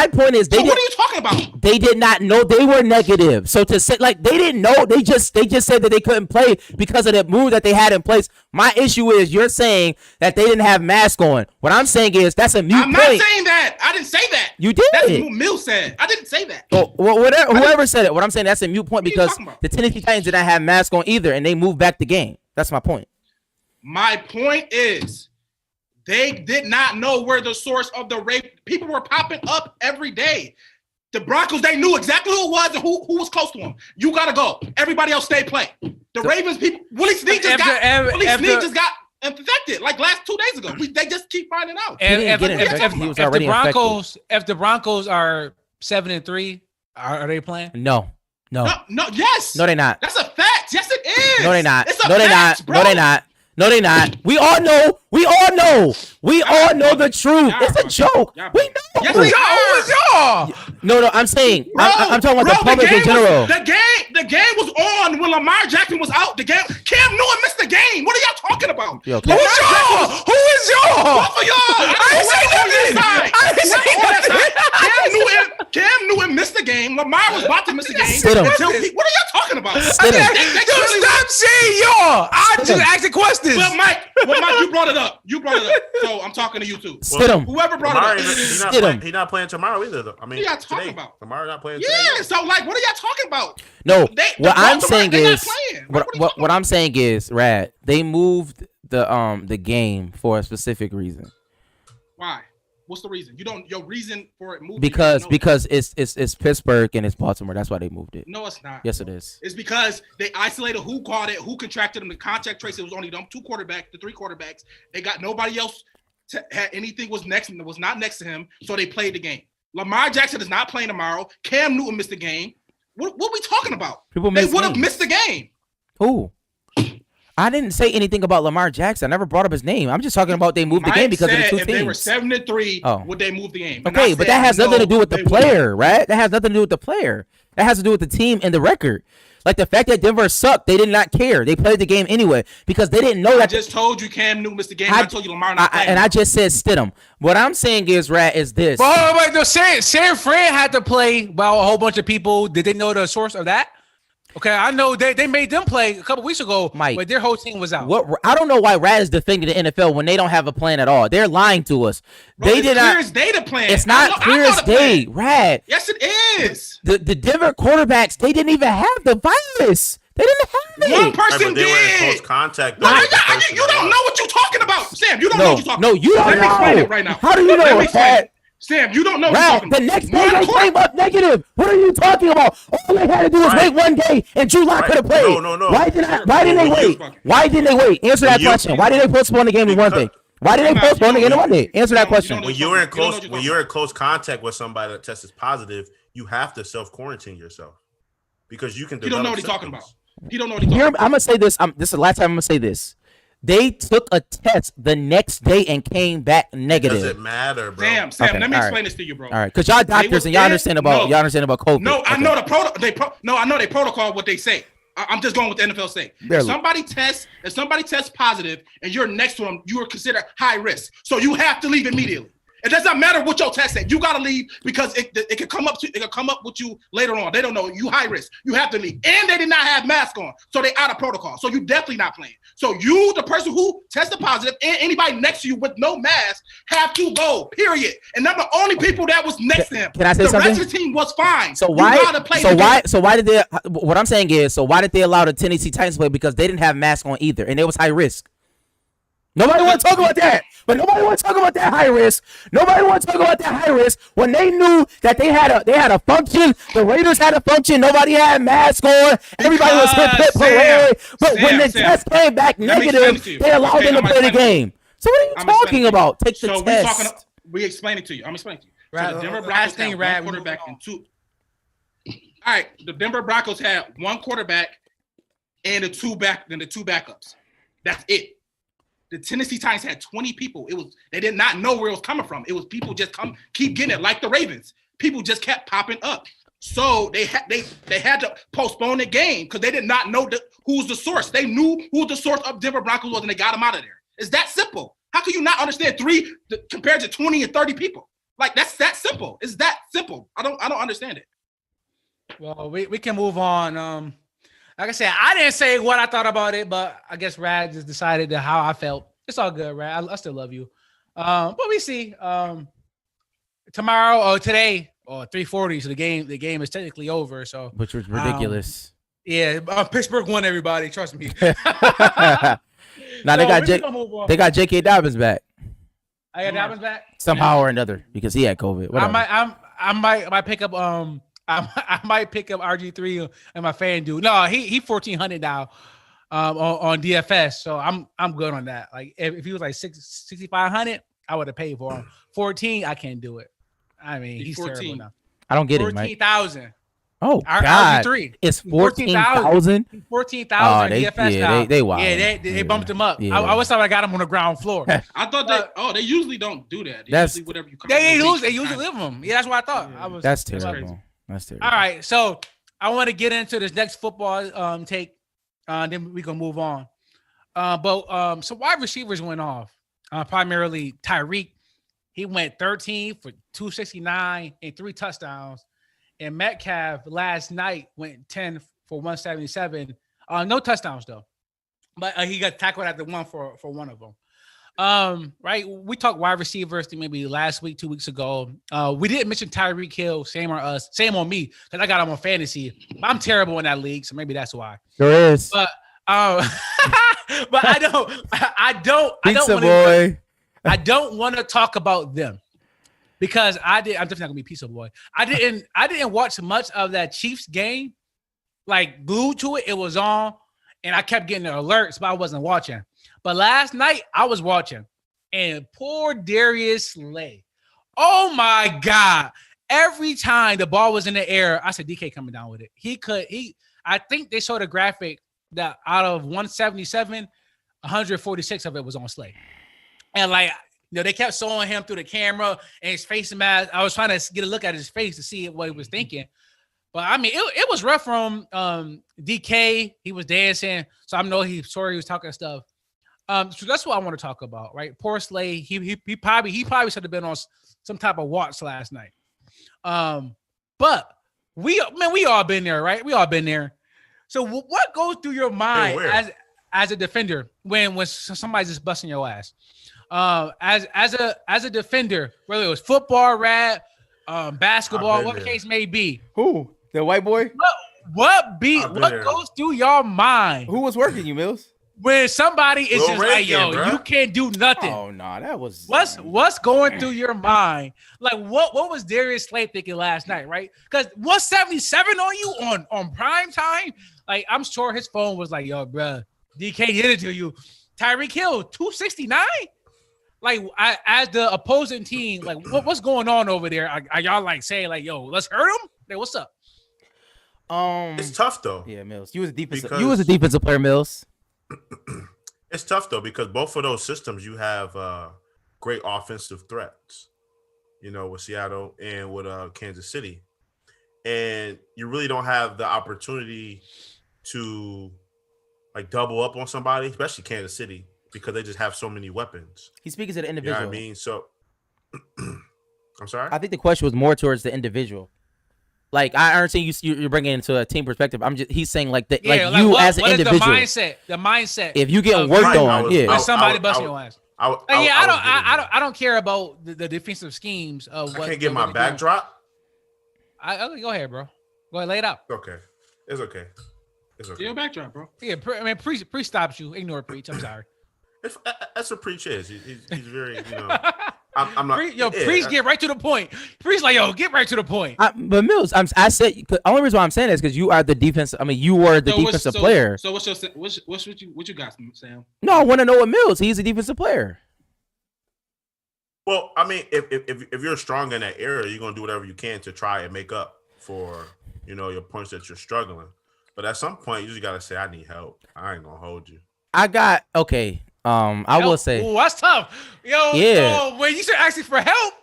point is, what are you talking about? They did not know they were negative. So to say like they didn't know, they just said that they couldn't play because of the move that they had in place. My issue is you're saying that they didn't have masks on. What I'm saying is that's a mute point. I'm not saying that. I didn't say that. You did. That's what Mill said. I didn't say that. Well, whoever said it. What I'm saying, that's a mute point because the Tennessee Titans did not have masks on either, and they moved back the game. That's my point. My point is, they did not know where the source of the rape. People were popping up every day. The Broncos, they knew exactly who it was and who was close to them. You gotta go. Everybody else stay play. The Ravens people, Willie Snead just got infected like last 2 days ago. They just keep finding out. If the Broncos are 7-3, are they playing? No. Yes. No, they're not. That's a fact. Yes, it is. No, they're not. It's a no, they're fact, not. bro. No, they're not. No, they're not. We all know. We all know the truth. It's a joke. We know. Yes, we are. No. I'm saying. I'm talking about the public in general. The game was on when Lamar Jackson was out. The game. Cam Newton missed the game. What are y'all talking about? Who is y'all? Both of y'all. I ain't say nothing. Cam Newton missed the game. Lamar was about to miss the game. What are y'all talking about? Stop saying y'all. I just asked a question. Well, Mike, you brought it up. So I'm talking to you too. Whoever brought it up. He's not playing tomorrow either, though. I mean, what are y'all talking about? Tomorrow not playing. Yeah. So like, what are y'all talking about? No. What I'm saying is, Rad, they moved the game for a specific reason. Why? What's the reason? Your reason for it moving? Because it's Pittsburgh and it's Baltimore. That's why they moved it. No, it's not. Yes, it is. It's because they isolated who caught it, who contracted them. The contact trace. It was only them 2 quarterbacks, the 3 quarterbacks. They got nobody else had anything was not next to him, so they played the game. Lamar Jackson is not playing tomorrow. Cam Newton missed the game. What are we talking about? They would have missed the game. Who? I didn't say anything about Lamar Jackson. I never brought up his name. I'm just talking about they moved the game because of the 2 teams. If they were 7-3, would they move the game? Okay, but that has nothing to do with the player, right? That has nothing to do with the player. That has to do with the team and the record. Like the fact that Denver sucked, they did not care. They played the game anyway because they didn't know that. I just told you Cam Newton missed the game. I told you Lamar not playing. And I just said Stidham. What I'm saying is, Rat, is this. But wait, no, San Fran had to play while a whole bunch of people. Did they know the source of that? Okay, I know they made them play a couple weeks ago, Mike, but their whole team was out. I don't know why Rad is defending the NFL when they don't have a plan at all. They're lying to us. Bro, it's clear as day the plan. It's not clear as day, Rad. Yes, it is. The Denver quarterbacks, they didn't even have the virus. They didn't have it. One person did. They were in close contact. You don't know what you're talking about, Sam. You don't know what you're talking about. No, you don't know. Let me explain it right now. How do you know that? Sam, you don't know what you're talking about. The next day they came up negative. What are you talking about? All they had to do was wait one day, and Drew Lock could have played. No. Why didn't they wait? Why didn't they wait? Answer that question. Why did they postpone the game to one day? Why did they postpone the game to one day? Answer that question. When you're in close contact with somebody that tests positive, you have to self-quarantine yourself because you can. You don't know what he's talking about. He don't know what he's talking about. I'm gonna say this. This is the last time I'm gonna say this. They took a test the next day and came back negative. Doesn't matter, bro. Sam, okay, let me explain this to you, bro. All right, because y'all doctors and y'all understand about COVID. No, I know I know the protocol. What they say. I'm just going with the NFL say. If somebody tests positive and you're next to them, you are considered high risk. So you have to leave immediately. It doesn't matter what your test said. You gotta leave because it could come up with you later on. They don't know you high risk. You have to leave, and they did not have masks on, so they out of protocol. So you definitely not playing. So you, the person who tested positive, and anybody next to you with no mask, have to go. Period. And I'm the only people that was next to him. Can I say something? The rest of the team was fine. So why? So why did they? What I'm saying is, so why did they allow the Tennessee Titans to play? Because they didn't have masks on either, and it was high risk. Nobody want to talk about that. But nobody want to talk about that high risk. Nobody want to talk about that high risk when they knew that they had a function. The Raiders had a function. Nobody had masks on. Everybody was hip parade. But when the test came back negative, they allowed them to play the game. So what are you talking about? Take the test. We explain it to you. I'm explaining to you. So the Denver Broncos had one quarterback and 2. All right, the Denver Broncos had 1 quarterback and the 2 backups. That's it. The Tennessee Titans had 20 people. They did not know where it was coming from. It was people just keep getting it like the Ravens. People just kept popping up. So they had to postpone the game because they did not know who's the source. They knew who the source of Denver Broncos was and they got him out of there. It's that simple. How can you not understand 3 compared to 20 and 30 people? Like that's that simple. It's that simple. I don't understand it. Well, we can move on. Like I said, I didn't say what I thought about it, but I guess Rad just decided how I felt. It's all good, Rad. I still love you. But we see tomorrow or today or 3:40. So the game is technically over. So which was ridiculous. Yeah, Pittsburgh won. Everybody, trust me. Now they got J.K. Dobbins back. I got Dobbins back somehow or another because he had COVID. Whatever. I might pick up I might pick up RG3 and my fan dude. No, he 1,400 now on DFS. So I'm good on that. Like if he was like 6,500, I would have paid for him. 14, I can't do it. I mean, he's 14. Terrible now. I don't get it, Mike. 14,000. Oh God, RG3. It's 14,000. 14,000 DFS now. They wild. Yeah, they bumped him up. Yeah. I was thought I got him on the ground floor. I thought they usually don't do that. That's whatever you. They usually leave him. Yeah, that's what I thought. Yeah. That's terrible. That's terrible. All right, so I want to get into this next football take. Then we can move on. But some wide receivers went off. Primarily Tyreek. He went 13 for 269 and 3 touchdowns. And Metcalf last night went 10 for 177. No touchdowns though, but he got tackled at the one for one of them. Right? We talked wide receivers maybe last week, 2 weeks ago. We didn't mention Tyreek Hill. Same on me because I got him on fantasy. I'm terrible in that league, so maybe that's why. Sure is. But but I don't want to talk about them. Because I'm definitely not gonna be Pizza Boy. I didn't watch much of that Chiefs game, like glued to it. It was on, and I kept getting the alerts, but I wasn't watching. But last night I was watching, and poor Darius Slay. Oh my God! Every time the ball was in the air, I said DK coming down with it. I think they showed a graphic that out of 177, 146 of it was on Slay, and like. They kept showing him through the camera and his face mask. I was trying to get a look at his face to see what he was thinking. But, I mean, it was rough from DK. He was dancing. So I know he was talking stuff. So that's what I want to talk about, right? Poor Slay. He probably should have been on some type of watch last night. But we all been there, right? We all been there. So what goes through your mind as a defender when somebody's just busting your ass? As a defender, whether it was football, rap, basketball, what the case may be. Who? The white boy? What goes through your mind? Who was working you, Mills? When somebody is just like, yo, bro. You can't do nothing. Oh no, that was what's going through your mind? Like what was Darius Slay thinking last night, right? Because 177 on you on prime time. Like I'm sure his phone was like, yo, bro, DK did it to you. Tyreek Hill, 269. Like, as the opposing team, like, what's going on over there? Are y'all like saying like, "Yo, let's hurt him"? Like, what's up? It's tough though. Yeah, Mills. You was a defensive player, Mills. It's tough though because both of those systems you have great offensive threats. With Seattle and with Kansas City, and you really don't have the opportunity to like double up on somebody, especially Kansas City. Because they just have so many weapons. He's speaking to the individual. You know what I mean? So, I'm sorry? I think the question was more towards the individual. Like, I understand you're bringing it into a team perspective. He's saying like that, as an individual. The mindset. If you get worked on, when somebody busting your ass. I don't care about the defensive schemes of what. I can't get my backdrop. Go ahead, bro. Go ahead, lay it out. Okay, it's okay. Your backdrop, bro. Yeah, Pre stops you. Ignore Preach. I'm sorry. That's what Preach is. He's very, I'm not. Preach get right to the point. Preach like, get right to the point. But Mills, I said the only reason why I'm saying this because you are the defense. I mean, you were the defensive player. So what you got, Sam? No, I want to know what Mills. He's a defensive player. Well, I mean, if you're strong in that area, you're gonna do whatever you can to try and make up for your points that you're struggling. But at some point, you just gotta say, I need help. I ain't gonna hold you. I will say. Ooh, that's tough. Yo, when you start asking for help,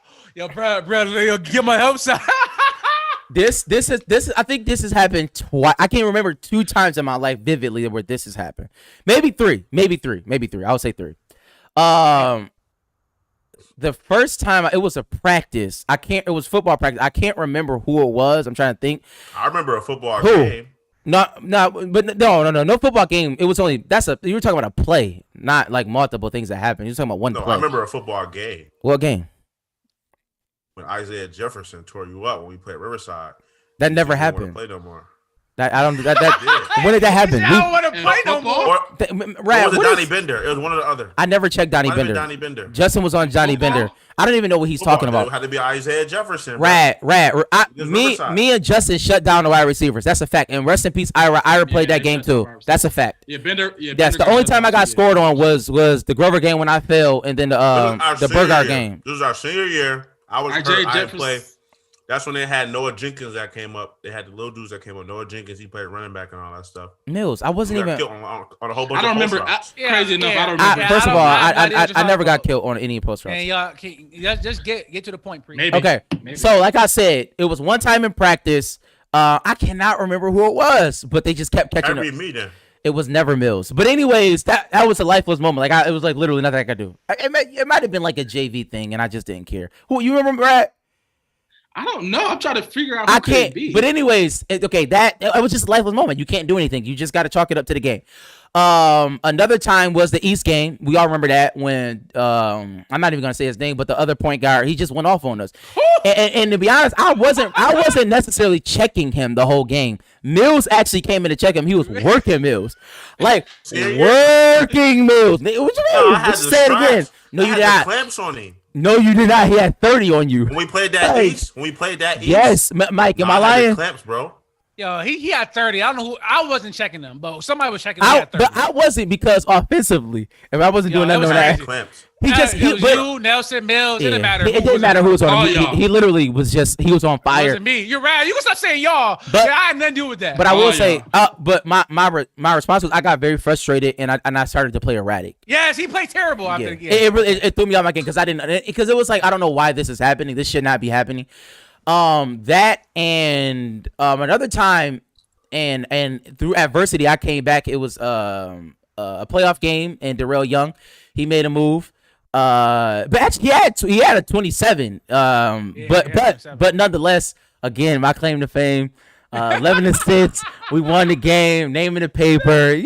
bro, get my help side. This is. I think this has happened twice. I can't remember 2 times in my life vividly where this has happened. Maybe three. I would say 3. The first time it was a practice. It was football practice. I can't remember who it was. I'm trying to think. I remember a football Who? game. No, but no football game. It was only you were talking about a play, not like multiple things that happened. You were talking about one No, play. I remember a football game What game? when Isaiah Jefferson tore you up when we played Riverside. That never You didn't happened. want to play no more. I don't. That Yeah. when did that happen? I don't want to play no football? more. Or Rad, was it what Donnie is- Bender? It was one or the other. I never checked Donnie Might have been Bender. Donnie Bender. Justin was on Johnny Football? Bender. I don't even know what he's talking Football. about. It had to be Isaiah Jefferson. bro. Rad. It's Me Riverside. and Justin shut down the wide receivers. That's a fact. And rest in peace, Ira. Ira played Yeah, that game shut down too. wide receivers. That's a fact. Yeah, Bender. Yeah, Yes, Bender the only shut time I got down, scored on was the Grover game when I fell, and then This was the our senior Burgard year. game. This was our senior year. I was RJ hurt. I didn't Jefferson. play. That's when they had Noah Jenkins that came up. They had the little dudes that came up. Noah Jenkins, he played running back and all that stuff. Mills, I wasn't He got even. killed on a whole bunch I don't of post remember. routes. Crazy enough, I don't Yeah. remember. First of I all, don't- I'm not I even just never got talking killed on any post routes. And y'all, just get to the point, pre. Maybe. Okay, Maybe. so like I said, it was one time in practice. I cannot remember who it was, but they just kept catching That'd up. be me then. It was never Mills. But anyways, that was a lifeless moment. Like it was like literally nothing I could do. It might have been like a JV thing, and I just didn't care. Who you remember, Brad? I don't know. I'm trying to figure out who I could can't. it be. But anyways, okay, it was just a lifeless moment. You can't do anything. You just got to chalk it up to the game. Another time was the East game. We all remember that when I'm not even gonna say his name, but the other point guard, he just went off on us. and to be honest, I wasn't necessarily checking him the whole game. Mills actually came in to check him. He was working Mills, like working Mills. What you mean? No, I had Just the say it straps. again. No, I you had did the not. clamps on him. No, you did not. He had 30 on you. When we played that Hey. East, Yes, Mike. Am I I had the lying? clamps, bro. Yo, he had 30. I don't know who. I wasn't checking them, but somebody was checking. He had 30. But I wasn't because offensively, if I wasn't Yo, doing that nothing was on I that, had the clamps. he just it was but- you, Nelson, Mills. It yeah, didn't matter. It didn't matter who was on All him. y'all. He literally was he was on It fire. wasn't me. You're right. You can stop saying y'all. But- Yeah, I had nothing to do with that. But I will All say, y'all. but my response was I got very frustrated and I started to play erratic. yes, he played terrible Yeah. after the game. It really it threw me off my game because it was like I don't know why this is happening. This should not be happening. That and another time and through adversity I came back. It was a playoff game and Darrell Young, he made a move. But actually he had a 27. he had 27. But nonetheless, again, my claim to fame, 11 assists. We won the game, name in the paper.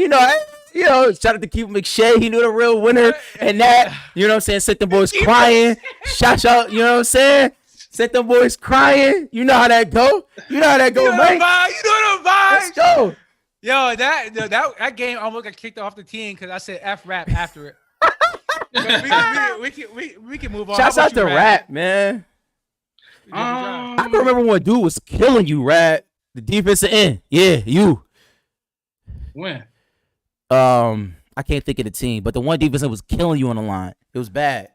Shout out to Keith McShay. He knew the real winner. And that, you know what I'm saying? Sent them boys crying. Shout out, you know what I'm saying? Sent them boys crying. You know how that go. You know how that go, Mike. You know the Let's vibes. go. Yo, that game almost got kicked off the team because I said F rap after it. we can move on. Shouts How out about to you, Rat, man. I can remember when dude was killing you, Rat. The defensive end. Yeah, you. When? I can't think of the team, but the one defense that was killing you on the line. It was bad.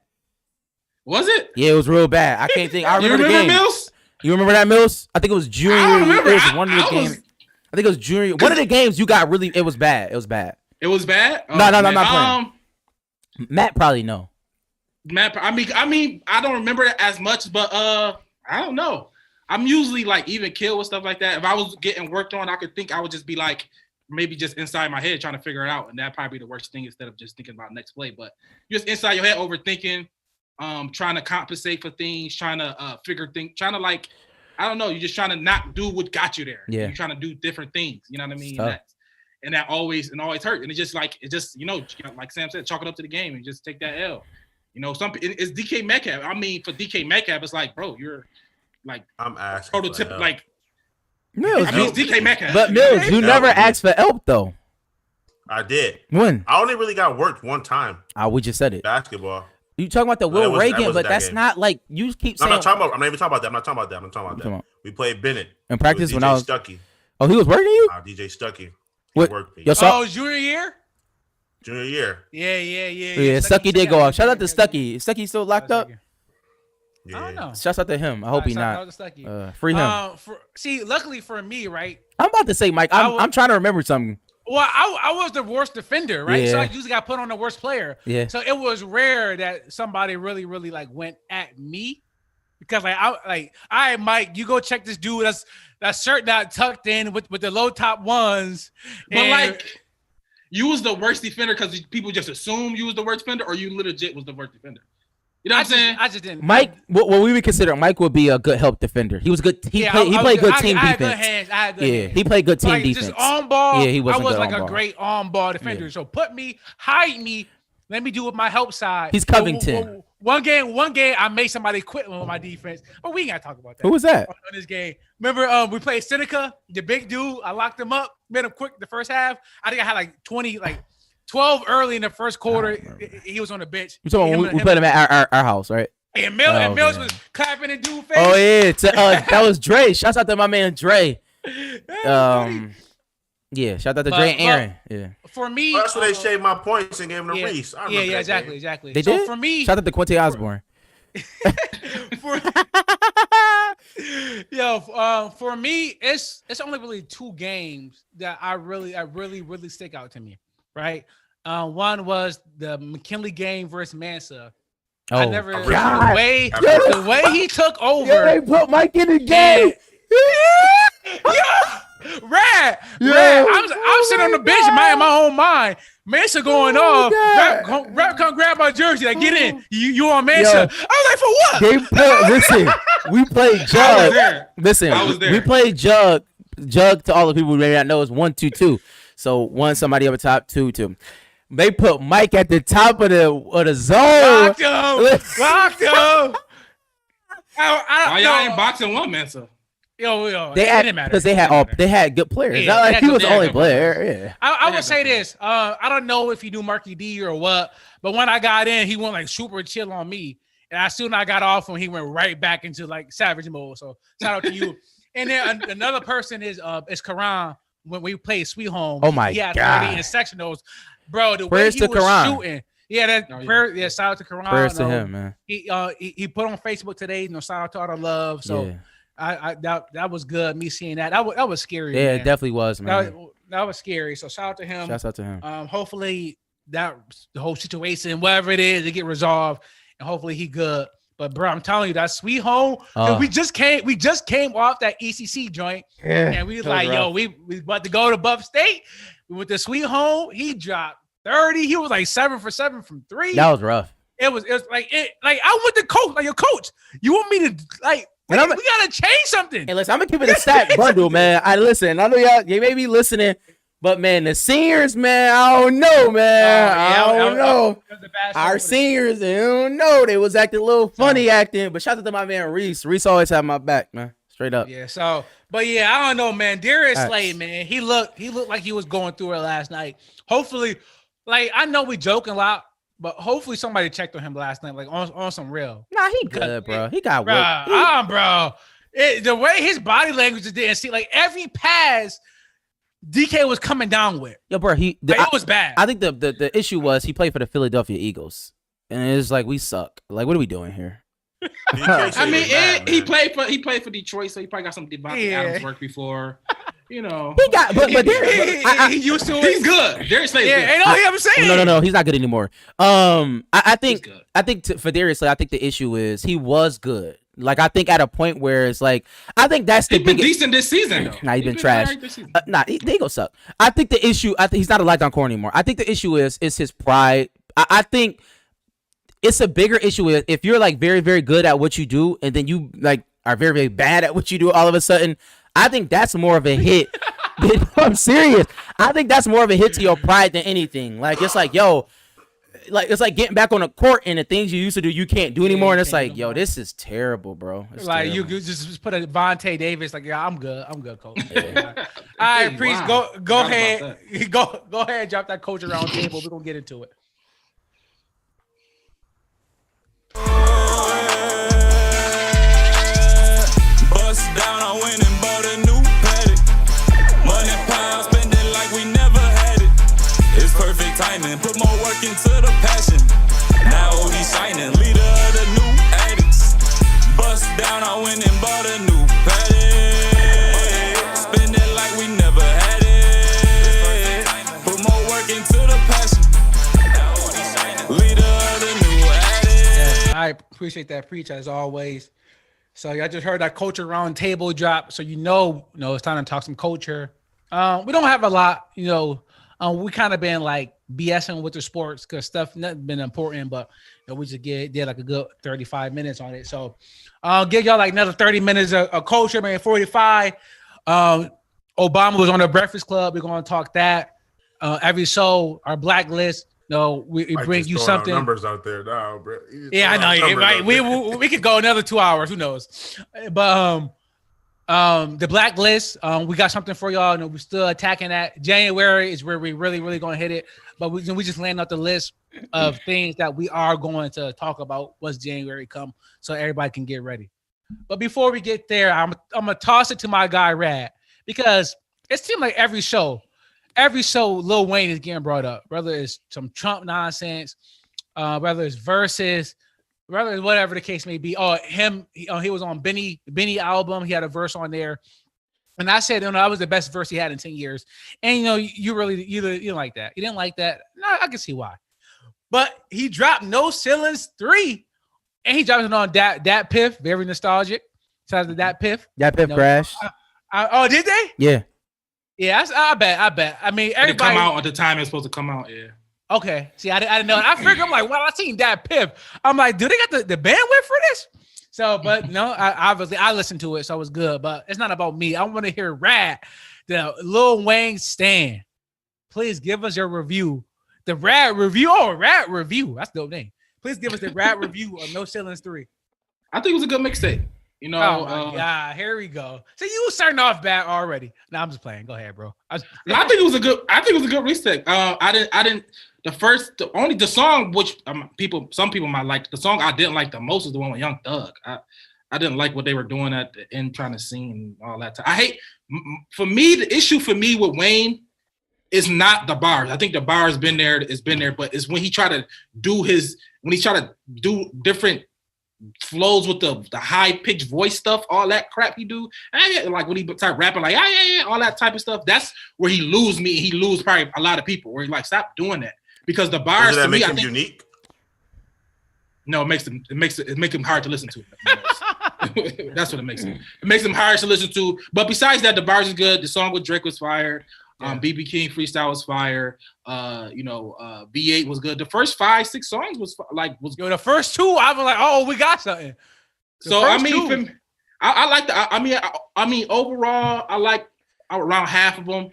Was it? Yeah, it was real bad. I can't think. I You remember the remember game. Mills? You remember that, Mills? I think it was junior. I don't remember. It was I- one of the I was- games. I think it was junior. One of the games you got really. It was bad. It was bad. It was bad. No, I'm man. not playing. Matt probably know. Matt, I mean, I don't remember it as much, but I don't know. I'm usually like even kill with stuff like that. If I was getting worked on, I could think I would just be like maybe just inside my head trying to figure it out, and that'd probably be the worst thing instead of just thinking about next play. But just inside your head overthinking, trying to compensate for things, trying to figure things, trying to like, I don't know, you're just trying to not do what got you there. Yeah. You're trying to do different things. You know what I mean? Tough. And that always hurt. And it's just like like Sam said, chalk it up to the game and just take that L. It's DK Metcalf. I mean, for DK Metcalf, it's like, bro, you're like I'm asking. prototype, for like Mills, I mean, it's DK Metcalf. but Mills, you Yeah. never asked for help though. I did. When? I only really got worked one time. We just said it. Basketball. You talking about the No, that Will wasn't- that Reagan, wasn't but that that's game. not like you keep No, I'm saying. not talking about. I'm not even talking about that. I'm not talking about that. I'm talking about Come that. on. We played Bennett. In practice It when DJ I was. Stuckey. Oh, he was working you. DJ Stuckey. He What? worked me. Yo, Oh, junior year? Junior year. Yeah. Yeah, Stuckey did go off. Shout out to Stuckey. Is Stuckey still locked up? Yeah. I don't know. Shouts out to him. I hope he not. Stuckey. Free him. See, luckily for me, right? I'm about to say, Mike. I'm trying to remember something. Well, I was the worst defender, right? So Yeah. I usually got put on the worst player. Yeah. So it was rare that somebody really like went at me because Mike, you go check this dude that's shirt not tucked in with the low top ones. But and- like, you was the worst defender because people just assume you was the worst defender, or you legit was the worst defender. You know what I'm saying? I just didn't. Mike, what we would consider Mike would be a good help defender. He was good. He played good team defense. I had good hands. He played good team like, defense. Just on ball. Yeah, he wasn't I was good like on a ball. great on ball defender. Yeah. So put me, hide me. Let me do with my help side. He's Covington. One game, I made somebody quit with my defense. But we ain't gotta talk about that. Who was that? On this game? Remember, we played Seneca, the big dude. I locked him up, made him quick the first half. I think I had like 12 early in the first quarter. He was on the bench. You talking about we played him at our house, right? And Mills was clapping in dude's face. Oh yeah, that was Dre. Shouts out to my man Dre. Yeah, shout out to Dre and Aaron. Yeah. For me, that's when they shaved my points and gave him to Reese. Yeah, exactly. They did? For me, shout out to Quincy Osborne. For me, it's only really 2 games that I really stick out to me, right? One was the McKinley game versus Mansa. Oh, I never God. the way he took over. Yeah, they put Mike in the game. Red. I'm sitting on the bench, minding my own mind. Mansa going off. Rap come grab my jersey. Like, get in. You on Mansa? I was like, for what? Listen, we played Jug. Listen, we played Jug. Jug, to all the people who may not know, is 1-2-2. So 1 somebody up top, 2-2. They put Mike at the top of the zone. Locked him. Why y'all ain't boxing one Mansa? Yo, they had because they had good players. Yeah, not like he was the only player. Yeah. I would say this. I don't know if he do Marky D or what, but when I got in, he went like super chill on me, and as soon as I got off him, he went right back into like savage mode. So shout out to you. And then another person is Karan when we played Sweet Home. Oh my he had God! 30 in sectionals, bro. The Prayers way he to was Karan. shooting. Yeah, shout out to Karan. Prayers to him, man. He put on Facebook today. Shout out to all the love. So. Yeah. That was good. Me seeing that was scary. Yeah, man. It definitely was, man. That was scary. So shout out to him. Shout out to him. Hopefully the whole situation, whatever it is, it get resolved, and hopefully he good. But bro, I'm telling you, that Sweet Home. We just came off that ECC joint, and we was like, yo, we about to go to Buff State. We went to Sweet Home. He dropped 30. He was like 7 for 7 from 3. That was rough. It was like I went to coach, like your coach. You want me to like. We gotta change something. Hey, listen, I'm gonna keep it a stat bundle, man. I know y'all may be listening, but man, the seniors, man, I don't know, man. I don't know. Our seniors, they don't know. They was acting a little funny acting, but shout out to my man Reese. Reese always had my back, man. Straight up. Yeah. So, but yeah, I don't know, man. Darius Slade, man, he looked like he was going through it last night. Hopefully, like I know we joking a lot. But hopefully somebody checked on him last night, like on some real. Nah, he good, bro. He got work. Bro. The way his body language is didn't see, like every pass DK was coming down with. Yo, bro, it was bad. I think the issue was he played for the Philadelphia Eagles, and it's like we suck. Like, what are we doing here? I mean, he played for Detroit, so he probably got some Devontae Adams work before. You know, he got, but he used to. He's good. Darius Slade. Yeah, ain't no I'm saying. No, he's not good anymore. I think for Darius Slade, I think the issue is he was good. Like I think at a point where it's like I think that's the biggest. Decent this season though. Nah, he's been trash. They go suck. I think the issue. I think he's not a lockdown core anymore. I think the issue is his pride. I think it's a bigger issue if you're like very very good at what you do and then you like are very very bad at what you do all of a sudden. I think that's more of a hit. I'm serious. I think that's more of a hit to your pride than anything. Like it's like, yo, like it's like getting back on the court and the things you used to do you can't do anymore. And it's like, yo, this is terrible, bro. It's like terrible. You just put a Vontae Davis. Like, yeah, I'm good, coach. Yeah. All right, Priest, go ahead, go ahead, drop that coach around table. We're gonna get into it. Bust down, I went and bought a new paddock. Money pound, spending like we never had it. It's perfect timing, put more work into the passion. Now we shining, leader of the new addicts. Bust down, I went and bought a new paddock. Spending like we never had it. Put more work into the passion. Now we shining, leader of the new addicts. Yeah, I appreciate that preach as always. So y'all just heard that culture round table drop. So you know it's time to talk some culture. We don't have a lot, we kind of been like BSing with the sports because stuff nothing been important, but and we just did like a good 35 minutes on it. So I'll give y'all like another 30 minutes of culture, man. 45. Obama was on the Breakfast Club. We're gonna talk that. Every show, our blacklist. No, we bring you something. Numbers out there now, bro. Yeah, I know. Right. We could go another 2 hours. Who knows? But the blacklist. We got something for y'all. We're still attacking that. January is where we really gonna hit it. But we just laying out the list of things that we are going to talk about once January come, so everybody can get ready. But before we get there, I'm gonna toss it to my guy Rad, because it seems like every show, Lil Wayne is getting brought up, whether it's some Trump nonsense, whether it's verses, whether it's whatever the case may be. He was on Benny album. He had a verse on there. And I said, that was the best verse he had in 10 years. And, you didn't like that. You didn't like that. No, I can see why. But he dropped No Ceilings 3. And he dropped it on Dat Piff. Very nostalgic. Shout out to Dat Piff. Dat Piff crashed. Did they? Yeah. Yeah, I bet. I mean, everybody. It come out at the time it's supposed to come out, yeah. Okay. See, I didn't know. I figured, I'm like, well, I seen Dat Piff. I'm like, do they got the bandwidth for this? So, but no, I listened to it, so it was good. But it's not about me. I want to hear Rad, the Lil Wayne stan. Please give us your review. The Rad review. Oh, Rad review. That's the dope name. Please give us the Rad review of No Ceilings 3. I think it was a good mixtape. Oh my God, here we go. So you were starting off bad already. No, I'm just playing. Go ahead, bro. I think it was a good mixtape. The song which some people might like. The song I didn't like the most is the one with Young Thug. I didn't like what they were doing at the end, trying to sing and all that. The issue for me with Wayne is not the bars. I think the bars been there, but it's when he try to do different flows with the high pitched voice stuff, all that crap he do. And like when he start rapping like yeah, all that type of stuff. That's where he lose me. He lose probably a lot of people. Where he like stop doing that, because the bars that to me, make I him think, unique. No, it makes him hard to listen to. That's what it makes him. It makes him hard to listen to. But besides that, the bars is good. The song with Drake was fire. BB King freestyle was fire. V8 was good. The first 5-6 songs was good. The first two, I was like, oh, we got something. I like I mean, overall, I like around half of them.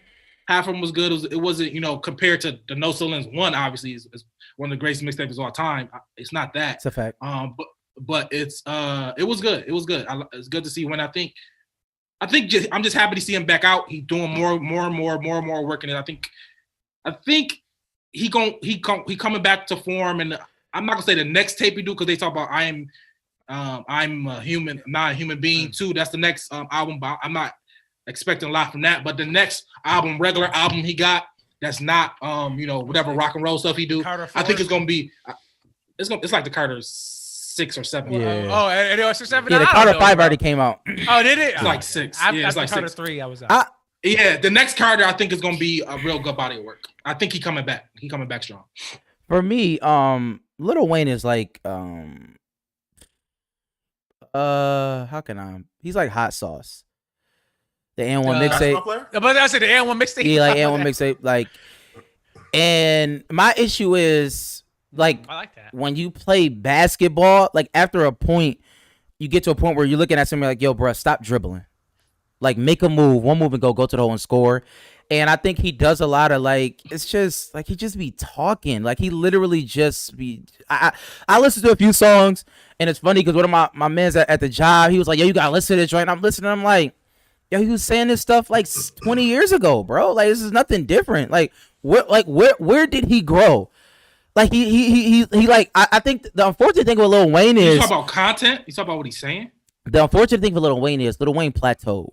Half of them was good. It wasn't, compared to the No Ceilings 1, obviously is one of the greatest mixtapes of all time. It's not that. It's a fact. But it was good. It was good. It's good to see when I'm just happy to see him back out. He's doing more work in it. I think he coming back to form, and I'm not gonna say the next tape he do, because they talk about I'm a human, not a human being too. That's the next album. But I'm not expecting a lot from that. But the next album, regular album he got, that's not whatever rock and roll stuff he do. I think it's gonna be it's like the Carter 6 or 7. Yeah. And it was 6, 7. Yeah, the Carter 5 already came out. Oh, did it? It's like 6. It's like Carter 6. 3. I was out. Yeah, the next Carter I think is gonna be a real good body of work. I think he coming back. He coming back strong. For me, Lil Wayne is like how can I? He's like hot sauce. The N1 mixtape. But I said the N1 mixtape. Yeah, like N1 mixtape. Like, and my issue is like I like that. When you play basketball, like after a point, you get to a point where you're looking at somebody like, yo, bro, stop dribbling. Like, make a move, one move and go to the hole and score. And I think he does a lot of like, it's just like he just be talking. Like he literally just be. I listened to a few songs, and it's funny because one of my mans at the job, he was like, yo, you gotta listen to this, right? And I'm listening. I'm like, yo, he was saying this stuff like 20 years ago, bro. Like this is nothing different. Like where did he grow? Like he like I think the unfortunate thing with Lil Wayne is you talk about content. You talk about what he's saying. The unfortunate thing with Lil Wayne is Lil Wayne plateaued.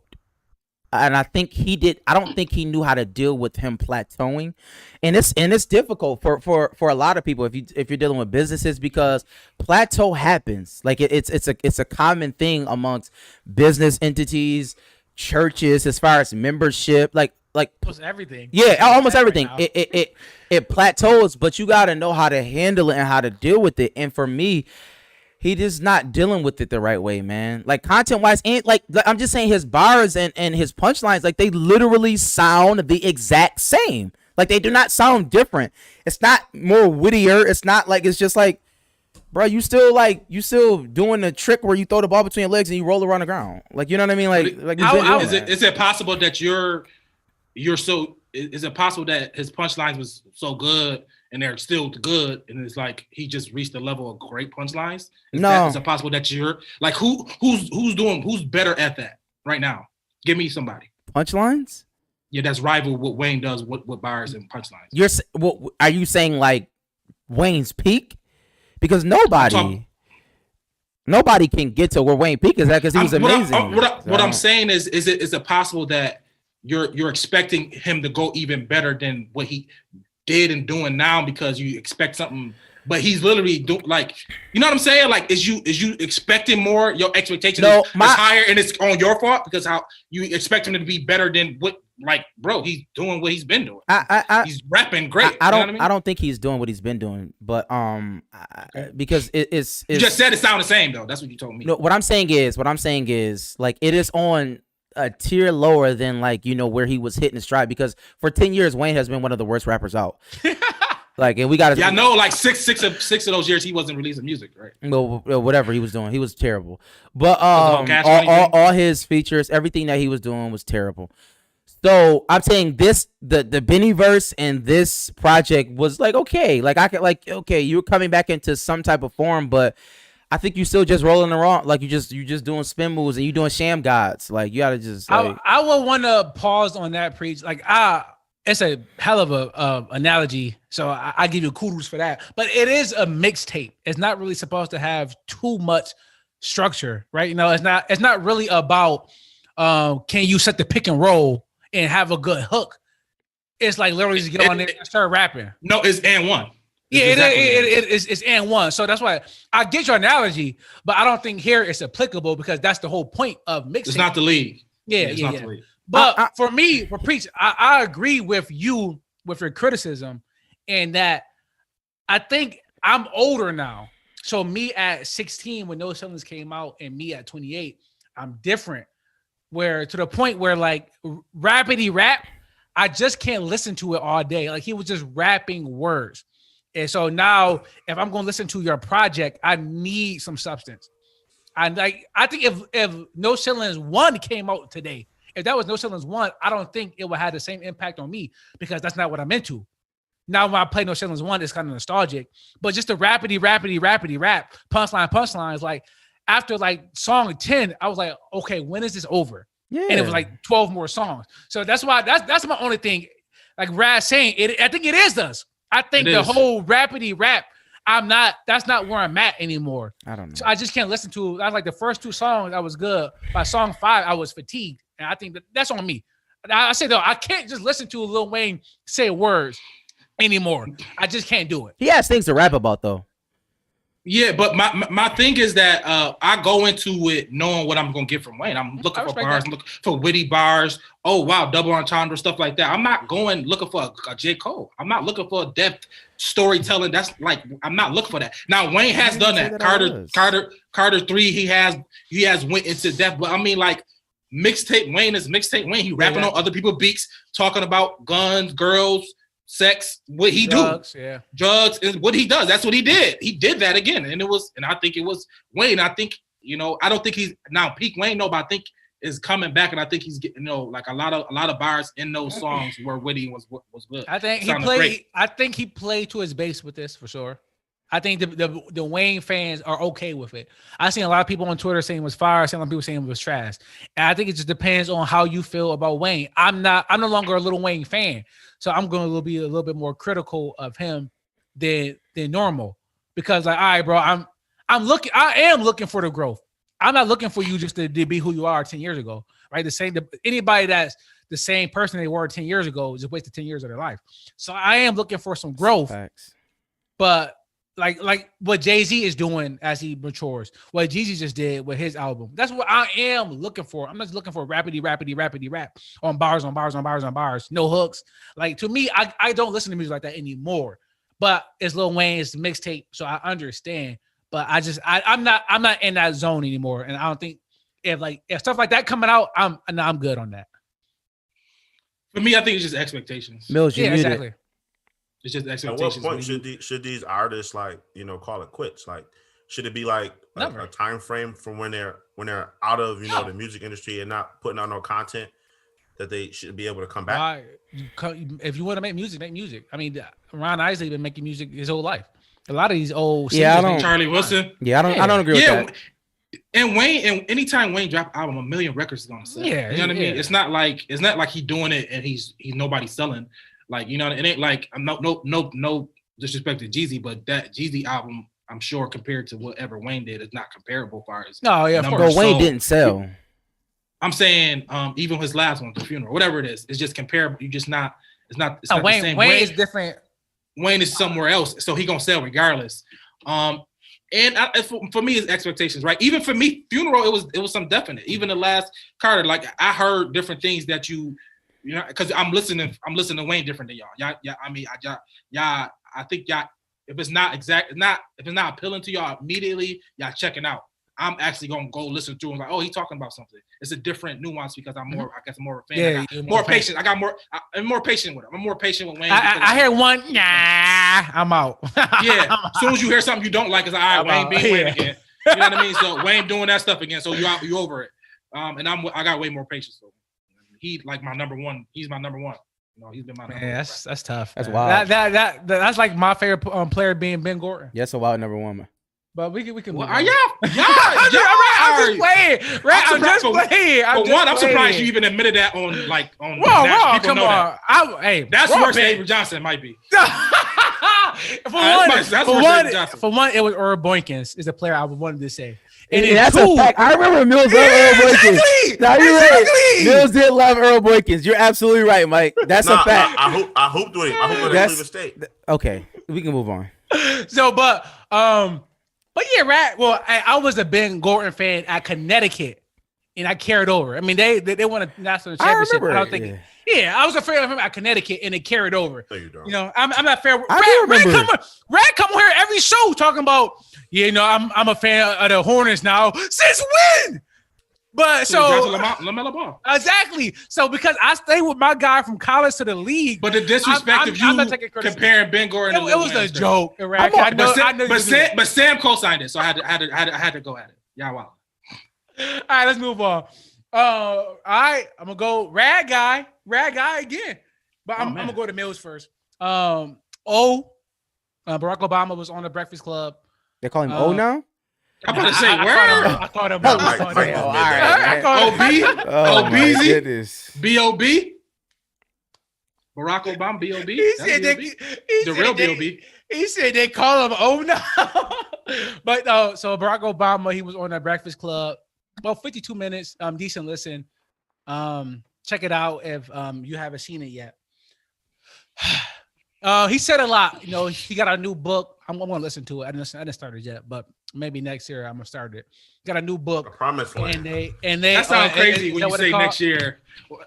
And I think he did. I don't think he knew how to deal with him plateauing, and it's difficult for a lot of people if you're dealing with businesses, because plateau happens. Like it's a common thing amongst business entities, churches, as far as membership. Like almost everything. Yeah, almost everything. It plateaus, but you got to know how to handle it and how to deal with it. And for me, he just not dealing with it the right way, man. Like content wise, and like I'm just saying, his bars and his punchlines, like they literally sound the exact same. Like they do not sound different. It's not more wittier. It's not like, it's just like bro, you still doing the trick where you throw the ball between your legs and you roll around the ground. Like, you know what I mean? Like you've been doing that. Is it possible that you're so? Is it possible that his punchlines was so good and they're still good, and it's like he just reached the level of great punchlines? Is it possible that you're like who's better at that right now? Give me somebody. Punchlines? Yeah, that's rival what Wayne does with bars and punchlines. Are you saying like Wayne's peak? Because nobody can get to where Wayne peak is at because he was amazing. What I'm saying is it possible that you're expecting him to go even better than what he did and doing now because you expect something, but he's literally doing like, you know what I'm saying? Like, is you expecting more? Your expectation is higher, and it's on your fault because how you expect him to be better than what? Like, bro, he's doing what he's been doing. He's rapping great. I don't think he's doing what he's been doing, but because it's you just said it sounded the same though. That's what you told me. No, what I'm saying is like it is on a tier lower than like, you know, where he was hitting his stride, because for 10 years Wayne has been one of the worst rappers out. Like, and we got to. Yeah, I know. Like six of those years, he wasn't releasing music, right? Well, whatever he was doing, he was terrible. But all his features, everything that he was doing was terrible. So I'm saying this, the Benny verse and this project was like okay, like I could like okay, you're coming back into some type of form, but I think you still just rolling around like you just doing spin moves and you doing sham gods. Like you gotta just. Like, I would want to pause on that preach. Like it's a hell of a analogy, so I give you kudos for that. But it is a mixtape. It's not really supposed to have too much structure, right? You know, it's not really about can you set the pick and roll and have a good hook. It's like literally just get on there and start rapping. No, it's and one. It's and one. So that's why I get your analogy, but I don't think here it's applicable because that's the whole point of mixing. It's not the league. Yeah. The league. But for me, for Preach, I agree with you with your criticism, and that I think I'm older now. So me at 16 when No Ceilings came out, and me at 28, I'm different. Where to the point where like rapidy rap, I just can't listen to it all day. Like he was just rapping words. And so now if I'm going to listen to your project, I need some substance. I think if No Ceilings 1 came out today, if that was No Ceilings 1, I don't think it would have the same impact on me because that's not what I'm into. Now when I play No Ceilings 1, it's kind of nostalgic. But just the rapidy rap, punchline is like, after like song 10, I was like, okay, when is this over? Yeah. And it was like 12 more songs. So that's why that's my only thing. Like Raz saying it, I think it is us. I think the whole rapidy rap, that's not where I'm at anymore. I don't know. So I just can't listen to. I like the first 2 songs, I was good. By song 5, I was fatigued. And I think that's on me. I say though, I can't just listen to Lil Wayne say words anymore. I just can't do it. He has things to rap about though. Yeah, but my thing is that I go into it knowing what I'm gonna get from Wayne. I'm looking for bars, I'm looking for witty bars. Oh wow, double entendre, stuff like that. I'm not going looking for a J. Cole. I'm not looking for a depth storytelling. That's like I'm not looking for that. Now Wayne has done that. Carter 3, he has went into depth, but I mean like mixtape Wayne is mixtape Wayne. He rapping on other people's beats, talking about guns, girls, sex, what he drugs, drugs is what he does. That's what he did. He did that again, and I think it was Wayne. I think I don't think he's now peak Wayne, no, but I think is coming back, and I think he's getting like a lot of bars in those songs where witty was good. I think he played. Great. I think he played to his base with this for sure. I think the Wayne fans are okay with it. I've seen a lot of people on Twitter saying it was fire, some people saying it was trash. And I think it just depends on how you feel about Wayne. I'm no longer a Lil Wayne fan. So I'm going to be a little bit more critical of him than normal. Because like, all right, bro, I am looking for the growth. I'm not looking for you just to be who you are 10 years ago. Right? Anybody that's the same person they were 10 years ago just wasted 10 years of their life. So I am looking for some growth. Facts. But like what Jay-Z is doing as he matures, what Jeezy just did with his album. That's what I am looking for. I'm not looking for rapidy rap on bars, no hooks. Like to me, I don't listen to music like that anymore. But it's Lil Wayne's mixtape, so I understand. But I'm not in that zone anymore. And I don't think if stuff like that coming out, I'm good on that. For me, I think it's just expectations. Mills, exactly. It's just expectations. At what point should these artists call it quits? Like Should it be like Never. a time frame from when they're out of the music industry and not putting out no content that they should be able to come back? Why? If you want to make music, make music. I mean, Ron Isley been making music his whole life. A lot of these old Yeah, I singers don't- Charlie Wilson. Yeah, I don't agree with that. And Wayne, and anytime Wayne drop album, 1 million records is gonna sell. Yeah, You know what I mean? yeah. It's not like he's doing it and he's nobody selling. Like, it ain't like I'm no disrespect to Jeezy, but that Jeezy album, I'm sure compared to whatever Wayne did, is not comparable as far as No, yeah, of numbers. course. But Wayne So, didn't sell. I'm saying even his last one, The Funeral, whatever it is, it's just comparable. You just not. It's not. It's No, not Wayne, the same. Wayne is different. Wayne is somewhere else, so he gonna sell regardless. And for me, it's expectations, right? Even for me, Funeral, it was some definite. Even the last Carter, like I heard different things that you know, because I'm listening to Wayne different than y'all. I think y'all, if it's not appealing to y'all immediately, y'all checking out. I'm actually gonna go listen through and like, oh, he's talking about something. It's a different nuance because I'm more, I guess, I'm more of a fan. Yeah, I got you're more more patient. I'm more patient with him. I'm more patient with Wayne. I hear one. Nah, I'm out. Yeah. As soon as you hear something you don't like, it's like, all right, Wayne being Wayne again. You know what I mean? So Wayne doing that stuff again. So you over it. And I got way more patience. So he like my number one. He's my number one. He's been my number one. That's tough. That's man. wild. That's like my favorite player being Ben Gordon. Yeah, that's a wild number one, man. But we can. Well, move are on. y'all? I'm just playing. Right? I'm just playing. I'm surprised you even admitted that on. Whoa, national- people come know on. that. Hey, That's Raw worse than Ben. Avery Johnson might be. For Johnson. one, it was Earl Boykins is a player I wanted to say. And then that's two- a fact. I remember Mills loved Earl Boykins. Exactly. Now you're right. Exactly. Mills did love Earl Boykins. You're absolutely right, Mike. That's a fact. I hope doing. I hope doing That's- Cleveland State. Okay, we can move on. So, but yeah, right. Well, I was a Ben Gordon fan at Connecticut, and I carried over. I mean, they won a national championship. remember I don't it, think. Yeah, I was a fan of him at Connecticut, and it carried over. No, you don't. I'm not fair. I do remember. Rad come here every show talking about, I'm a fan of the Hornets now. Since when? But so LaMelo Ball. exactly. So because I stayed with my guy from college to the league, But the disrespect of I'm not you taking criticism. comparing Ben Gordon, it was a joke. Rad. But I Sam, know. but Sam co-signed it, so I had to go at it. Yeah, wow. All right, let's move on. All right, I'm gonna go rad guy again, but I'm gonna go to Mills first. Barack Obama was on the Breakfast Club. They call him O now. I'm about to say where? I thought about Mike, it. Mike, all Mike, right. OB? Oh my Beezy? goodness. B.O.B. Barack Obama, B.O.B. He That's said B.O.B. he The said real they- B.O.B. He said they call him O now. But so Barack Obama, he was on the Breakfast Club. Well, 52 minutes, decent listen. Check it out if you haven't seen it yet. He said a lot. He got a new book. I'm gonna listen to it. I didn't start it yet, but maybe next year I'm gonna start it. Got a new A book, promise and land. they That sounds crazy is when that you what say it's called? next year.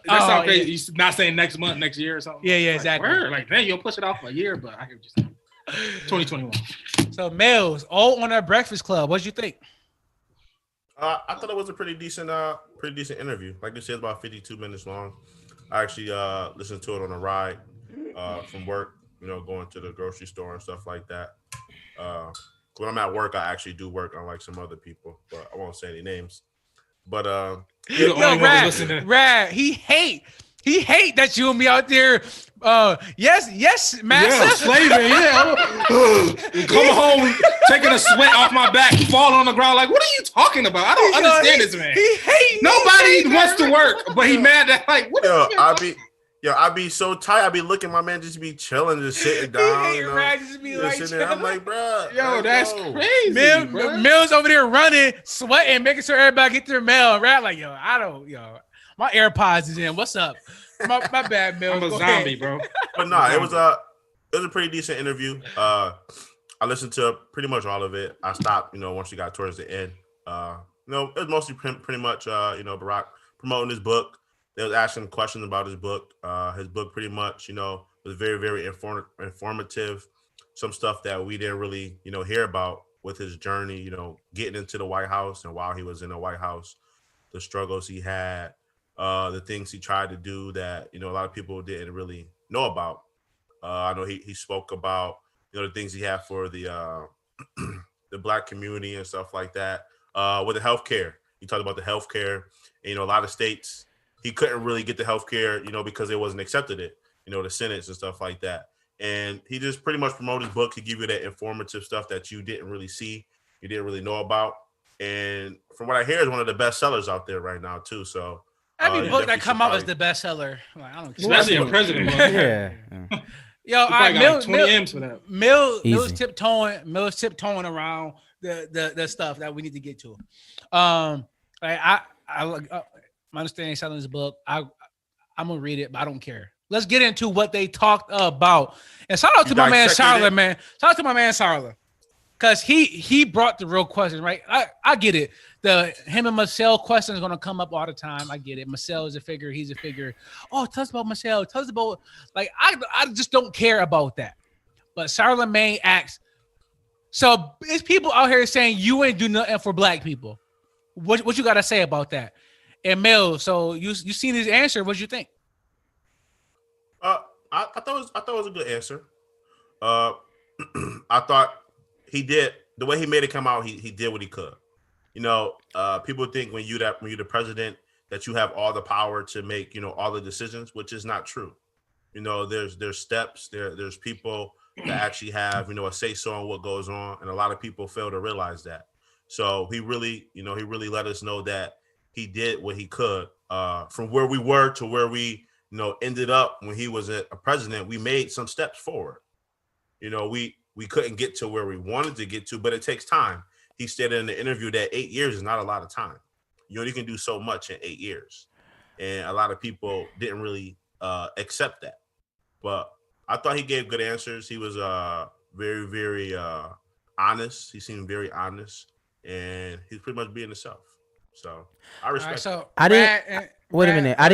That sounds crazy. You're not saying next month, next year or something. Yeah, Like, exactly. word. Like, man, you'll push it off a year, but I hear what you're saying. 2021. So Mills, all on that Breakfast Club. What'd you think? I thought it was a pretty decent interview. Like you said, about 52 minutes long. I actually listened to it on a ride from work. Going to the grocery store and stuff like that. When I'm at work, I actually do work unlike some other people, but I won't say any names. But You're the only one who's listening. Rad, he hate that you and me out there. Yes, master. Yeah, slaving. Yeah, coming home, taking a sweat off my back, falling on the ground. Like, what are you talking about? I don't understand this, man. He hate. Nobody wants to work, but he mad that like, what? I be so tired. I be looking, my man just be chilling, just sitting down. He hate Rad just be like, sitting there. I'm like, bro, Yo, that's crazy. Mills over there running, sweating, making sure everybody get their mail. Rad like, my AirPods is in. What's up? My bad, Mills. I'm a Go zombie, ahead. bro. But no, it was a pretty decent interview. I listened to pretty much all of it. I stopped, once we got towards the end. It was mostly pretty much, Barack promoting his book. They was asking questions about his book. His book pretty much, was very, very informative. Some stuff that we didn't really, hear about with his journey, getting into the White House and while he was in the White House, the struggles he had, the things he tried to do that, a lot of people didn't really know about. I know he spoke about, the things he had for the the black community and stuff like that. With the healthcare, he talked about the healthcare. And, a lot of states he couldn't really get the healthcare, because they wasn't accepted it. The Senates and stuff like that. And he just pretty much promoted his book. He give you that informative stuff that you didn't really see, you didn't really know about. And from what I hear, is one of the best sellers out there right now too. So every book that come out is the bestseller. Like, I don't care. Especially a president. Yeah. Yo, all right, Got like 20 M's for that. Mill's tiptoeing around the stuff that we need to get to. I understand selling this book. I'm gonna read it, but I don't care. Let's get into what they talked about. And shout out to my man Charlotte, man. Shout out to my man Charlotte. Because he brought the real questions, right? I get it. Him and Marcel question is gonna come up all the time. I get it. Marcel is a figure, he's a figure. Oh, tell us about Marcel. Tell us about I just don't care about that. But Charlemagne asks, so it's people out here saying you ain't do nothing for black people. What you gotta say about that? And Mel, so you seen his answer, what you think? I thought it was a good answer. I thought he did the way he made it come out. He did what he could. People think when you're the president that you have all the power to make all the decisions, which is not true. There's steps. There's people that actually have a say so on what goes on, and a lot of people fail to realize that. So he really let us know that he did what he could. From where we were to where we ended up when he was a president, we made some steps forward. We couldn't get to where we wanted to get to, but it takes time. He stated in the interview that 8 years is not a lot of time. You can do so much in 8 years. And a lot of people didn't really accept that. But I thought he gave good answers. He was very, very honest. He seemed very honest. And he's pretty much being himself. So I respect it. Wait a minute. I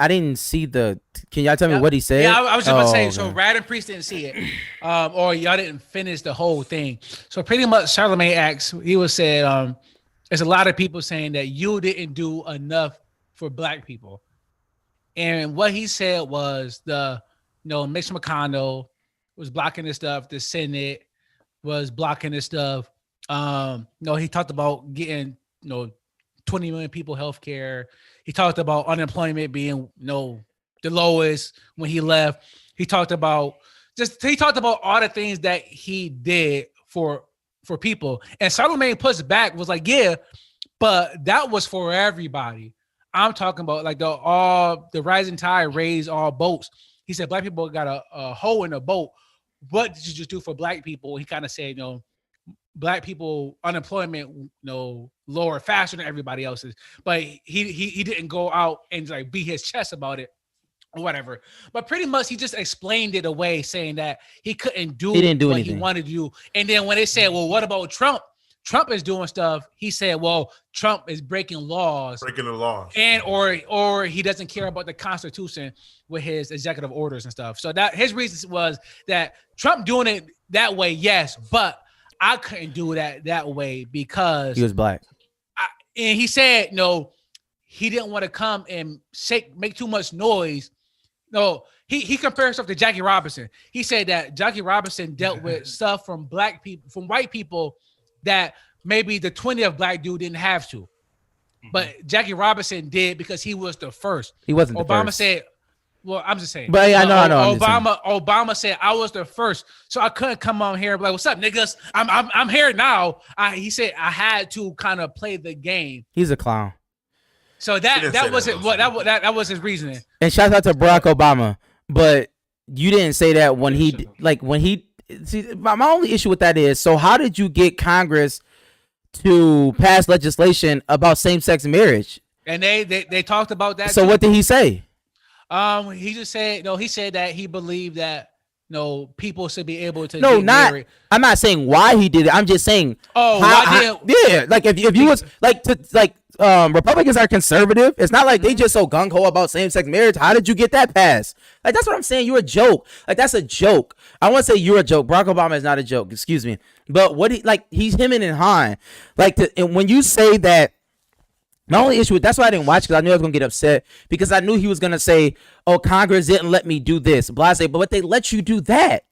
didn't see the. Can y'all tell me what he said? Yeah, I was just gonna say. So Rad and Priest didn't see it, or y'all didn't finish the whole thing. So pretty much, Charlemagne asks. He was said, there's a lot of people saying that you didn't do enough for black people, and what he said was Mitch McConnell was blocking this stuff. The Senate was blocking this stuff. He talked about getting 20 million people health care. He talked about unemployment being the lowest when he left. He talked about all the things that he did for people. And Charlemagne puts back was like, yeah, but that was for everybody. I'm talking about like the rising tide raised all boats. He said black people got a hole in the boat. What did you just do for black people? He kind of said, black people unemployment lower faster than everybody else's, but he didn't go out and like beat his chest about it or whatever. But pretty much he just explained it away, saying that he didn't do what anything he wanted to do. And then when they said, well, what about Trump? Trump is doing stuff. He said, well, Trump is breaking the laws, and or he doesn't care about the Constitution with his executive orders and stuff. So that his reason was that Trump doing it that way, yes, but I couldn't do that way because he was black. And he said, no, he didn't want to come and make too much noise. No, he compared himself to Jackie Robinson. He said that Jackie Robinson dealt with stuff from black people, from white people that maybe the 20th black dude didn't have to. But Jackie Robinson did because he was the first. He wasn't the first. Obama said, well, I'm just saying. But I know. Obama said I was the first, so I couldn't come on here and be like, "What's up, niggas? I'm here now." He said I had to kind of play the game. He's a clown. So that wasn't what that was his reasoning. And shout out to Barack Obama, but you didn't say that when he see my only issue with that is, so how did you get Congress to pass legislation about same-sex marriage? And they talked about that. So too. What did he say? He just said he said that he believed that people should be able to get married. I'm not saying why he did it. I'm just saying like if you was Republicans are conservative. It's not like they just so gung-ho about same-sex marriage. How did you get that passed? Like, that's what I'm saying. You're a joke. Like, that's a joke. I want to say you're a joke. Barack Obama is not a joke. Excuse me. But he's him and Han. And when you say that, my only issue, that's why I didn't watch, because I knew I was going to get upset, because I knew he was going to say, oh, Congress didn't let me do this, blase, but they let you do that.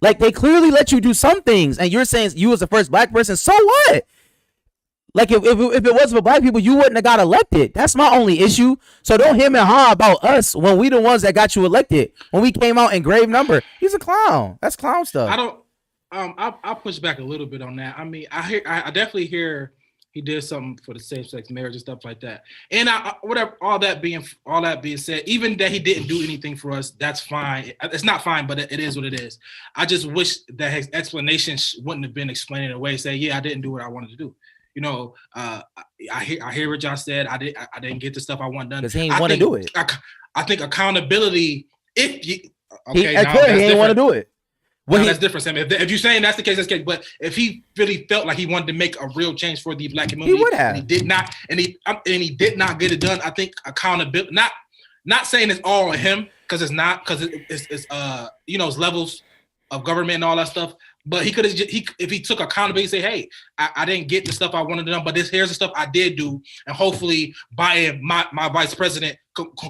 Like they clearly let you do some things, and you're saying you was the first black person. So what? Like if it wasn't for black people, you wouldn't have got elected. That's my only issue. So don't him and ha about us when we the ones that got you elected. When we came out in grave number, he's a clown. That's clown stuff. I don't. I'll push back a little bit on that. I mean, I definitely hear he did something for the same-sex marriage and stuff like that. And whatever, all that being said, even that he didn't do anything for us, that's fine. It's not fine, but it is what it is. I just wish that his explanation wouldn't have been explained in a way, say, yeah, I didn't do what I wanted to do. You know, I hear what y'all said. I didn't get the stuff I want done because he didn't want to do it. I think accountability. If you he didn't want to do it. Well, that's different, Sam. If you're saying that's the case, that's the case. But if he really felt like he wanted to make a real change for the black community, he would have. And he did not, and he did not get it done. I think accountability. Not saying it's all on him because it's not, because it's it's levels of government and all that stuff. But he could have, if he took accountability, say, hey, I didn't get the stuff I wanted to do, but here's the stuff I did do, and hopefully Biden, my vice president,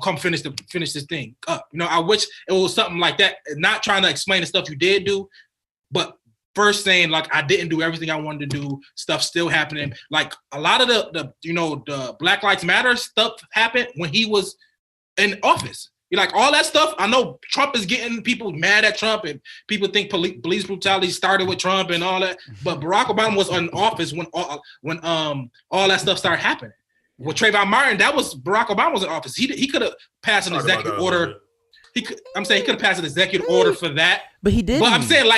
come finish this thing up. You know, I wish it was something like that. Not trying to explain the stuff you did do, but first saying like I didn't do everything I wanted to do. Stuff still happening. Like a lot of the Black Lives Matter stuff happened when he was in office. Like all that stuff, I know Trump is getting people mad at Trump, and people think police brutality started with Trump and all that. But Barack Obama was in office when all that stuff started happening. With Trayvon Martin, that was Barack Obama was in office. He could have passed an executive order. He could have passed an executive order for that. But he didn't. But I'm saying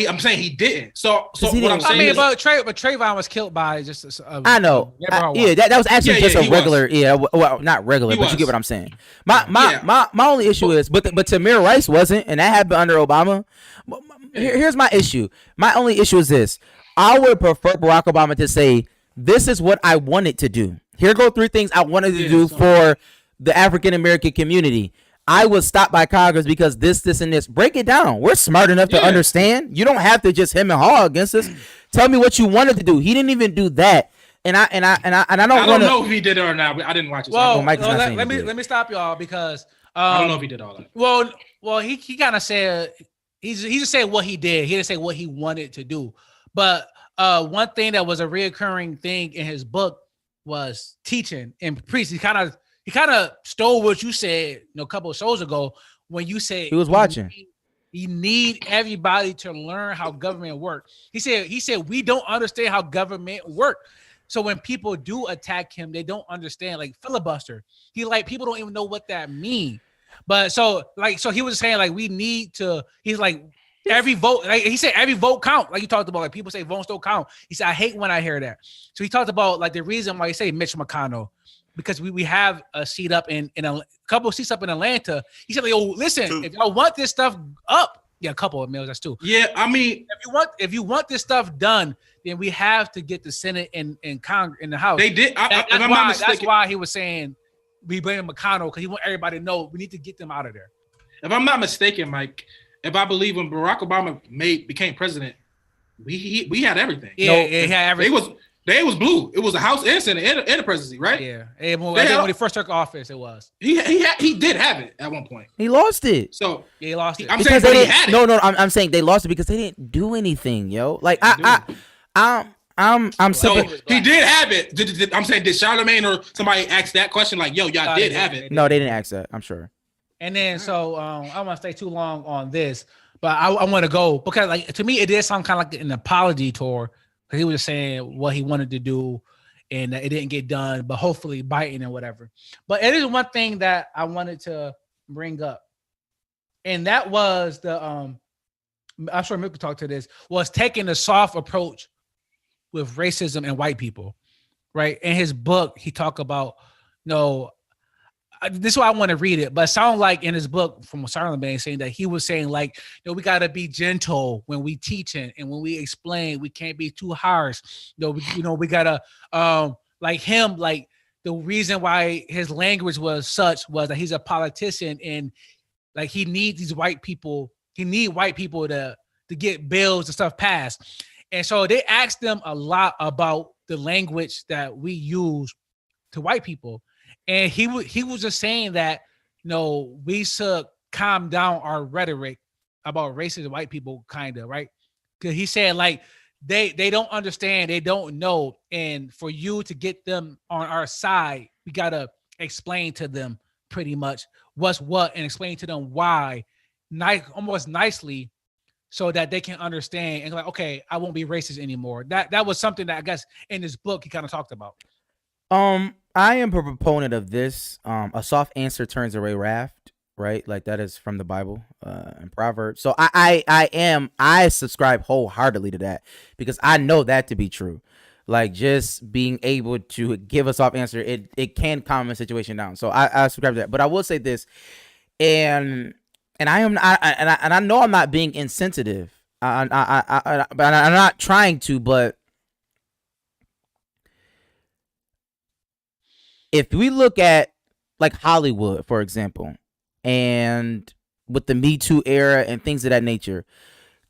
I'm saying he didn't. So what I'm saying is, but Trayvon was killed by just. I know. That was actually just a regular. Yeah, well, not regular, but you get what I'm saying. My only issue is, but Tamir Rice wasn't, and that happened under Obama. Here's my issue. My only issue is this: I would prefer Barack Obama to say, "This is what I wanted to do. Here go 3 things I wanted to do for the African American community." I was stopped by Congress because this, and this. Break it down. We're smart enough to understand. You don't have to just him and haw against us. Tell me what you wanted to do. He didn't even do that. And I don't know if he did it or not. I didn't watch it. Well, let me stop y'all because I don't know if he did all that. Well, he kind of said he just said what he did. He didn't say what he wanted to do. But one thing that was a reoccurring thing in his book was teaching and preaching. He kind of stole what you said a couple of shows ago when you said he was watching. You need everybody to learn how government works. He said we don't understand how government works. So when people do attack him, they don't understand, like filibuster. People don't even know what that means. But so he was saying like we need to. He's like every vote. Like he said every vote count. Like you talked about, like people say votes don't count. He said I hate when I hear that. So he talked about like the reason why he say Mitch McConnell. Because we have a seat up in a couple of seats up in Atlanta. He said, like, "Oh, listen, if y'all want this stuff up, a couple of meals, that's 2. Yeah, I mean, if you want this stuff done, then we have to get the Senate and Congress in the House." They did. That's why he was saying we blame McConnell because he want everybody to know we need to get them out of there. If I'm not mistaken, Mike, if I believe when Barack Obama became president, we had everything. Yeah, he had everything. They was blue. It was the House and Senate and the presidency, right? Yeah. When he first took office, it was. He did have it at one point. He lost it. So yeah, he lost it. I'm saying he had it. No, I'm saying they lost it because they didn't do anything, yo. Like I'm so he did have it. I'm saying did Charlemagne or somebody ask that question? Like, yo, y'all did have it. No, they didn't ask that. I'm sure. And then so I don't want to stay too long on this, but I want to go because like to me it did sound kind of like an apology tour. He was just saying what he wanted to do and it didn't get done, but hopefully biting and whatever. But it is one thing that I wanted to bring up. And that was I'm sure Mick could talk to this, was taking a soft approach with racism and white people, right? In his book, he talked about, this is why I want to read it, but it sounds like in his book from Charlemagne saying that he was saying like, we got to be gentle when we teaching and when we explain, we can't be too harsh. We got to, like him, like the reason why his language was such was that he's a politician and like he needs these white people. He need white people to get bills and stuff passed. And so they asked them a lot about the language that we use to white people. And he was just saying that, we should calm down our rhetoric about racist white people, kind of, right? Because he said like they don't understand, they don't know, and for you to get them on our side, we gotta explain to them pretty much what's what and explain to them why, almost nicely, so that they can understand and like, okay, I won't be racist anymore. That was something that I guess in this book he kind of talked about. I am a proponent of this. A soft answer turns away wrath, right? Like that is from the Bible, and Proverbs. So I subscribe wholeheartedly to that because I know that to be true. Like just being able to give a soft answer, it can calm a situation down. So I subscribe to that. But I will say this, and I know I'm not being insensitive. But I'm not trying to, but if we look at like Hollywood, for example, and with the Me Too era and things of that nature,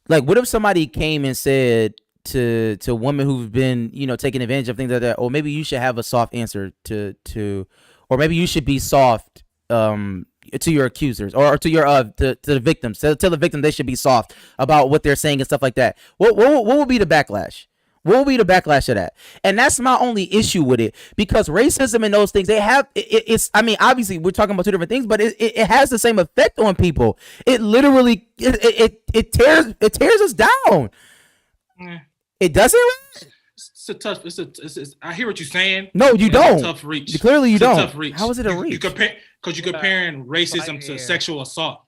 like what if somebody came and said to women who've been, taking advantage of things like that, or maybe you should have a soft answer to or maybe you should be soft to your accusers or to your to the victims. Tell the victim they should be soft about what they're saying and stuff like that. What will be the backlash? What will be the backlash of that? And that's my only issue with it, because racism and those things, they have it's. I mean, obviously we're talking about two different things, but it has the same effect on people. It literally it tears us down. It doesn't. It's a tough. I hear what you're saying. No, you don't. It's a tough reach. Clearly, you don't. A tough reach. How is it a reach? Because you're comparing racism to sexual assault.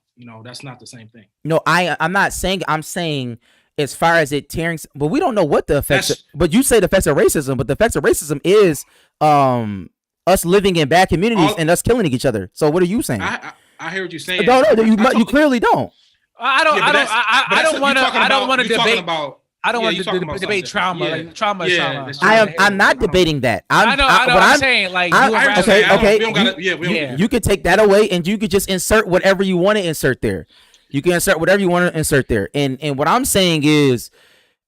That's not the same thing. No, I'm not saying. I'm saying as far as it tearing, but we don't know what the effects. But you say the effects of racism, but the effects of racism is us living in bad communities and us killing each other. So what are you saying? I hear what you're saying. No, you clearly don't. I don't want to debate. I don't want to debate trauma. Yeah. Like, trauma is trauma. I'm not debating that. I'm saying like you could take that away and you could just insert whatever you want to insert there. You can insert whatever you want to insert there. And what I'm saying is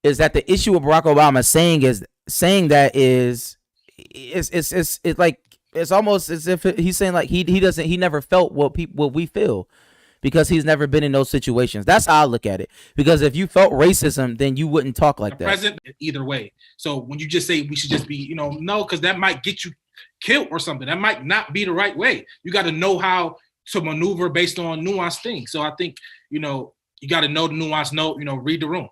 that the issue with Barack Obama saying that is like, it's almost as if he's saying like he never felt what we feel, because he's never been in those situations. That's how I look at it. Because if you felt racism, then you wouldn't talk like that. Present either way. So when you just say we should just be, no, because that might get you killed or something. That might not be the right way. You got to know how to maneuver based on nuanced things. So I think, you got to know the nuance, read the room.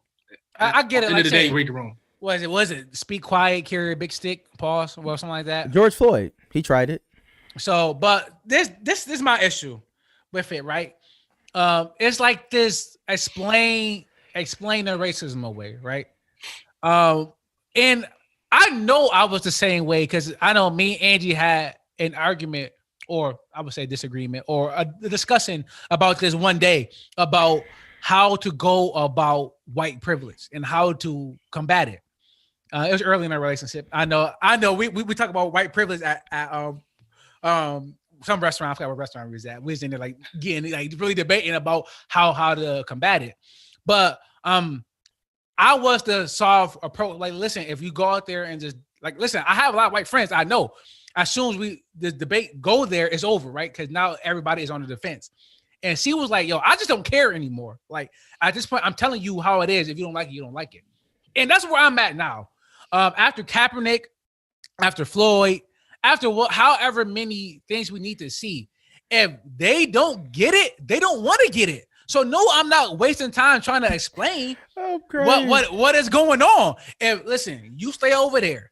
I get it. At the end of the day, read the room. Was it speak quiet, carry a big stick, pause, or something like that? George Floyd, he tried it. So, but this is my issue with it, right? It's like this explain the racism away, right? And I know I was the same way, because I know me and Angie had an argument, or I would say disagreement, or a discussion about this one day, about how to go about white privilege and how to combat it. It was early in our relationship. I know. We talk about white privilege at some restaurant. I forgot what restaurant we was at. We was in there like getting like really debating about how to combat it. But I was the soft approach. Like, listen, if you go out there and just like, listen, I have a lot of white friends. I know as soon as the debate go there, it's over, right? Because now everybody is on the defense. And she was like, yo, I just don't care anymore. Like, at this point, I'm telling you how it is. If you don't like it, you don't like it. And that's where I'm at now. After Kaepernick, after Floyd, after however many things we need to see, if they don't get it, they don't want to get it. So no, I'm not wasting time trying to explain what is going on. If listen, you stay over there.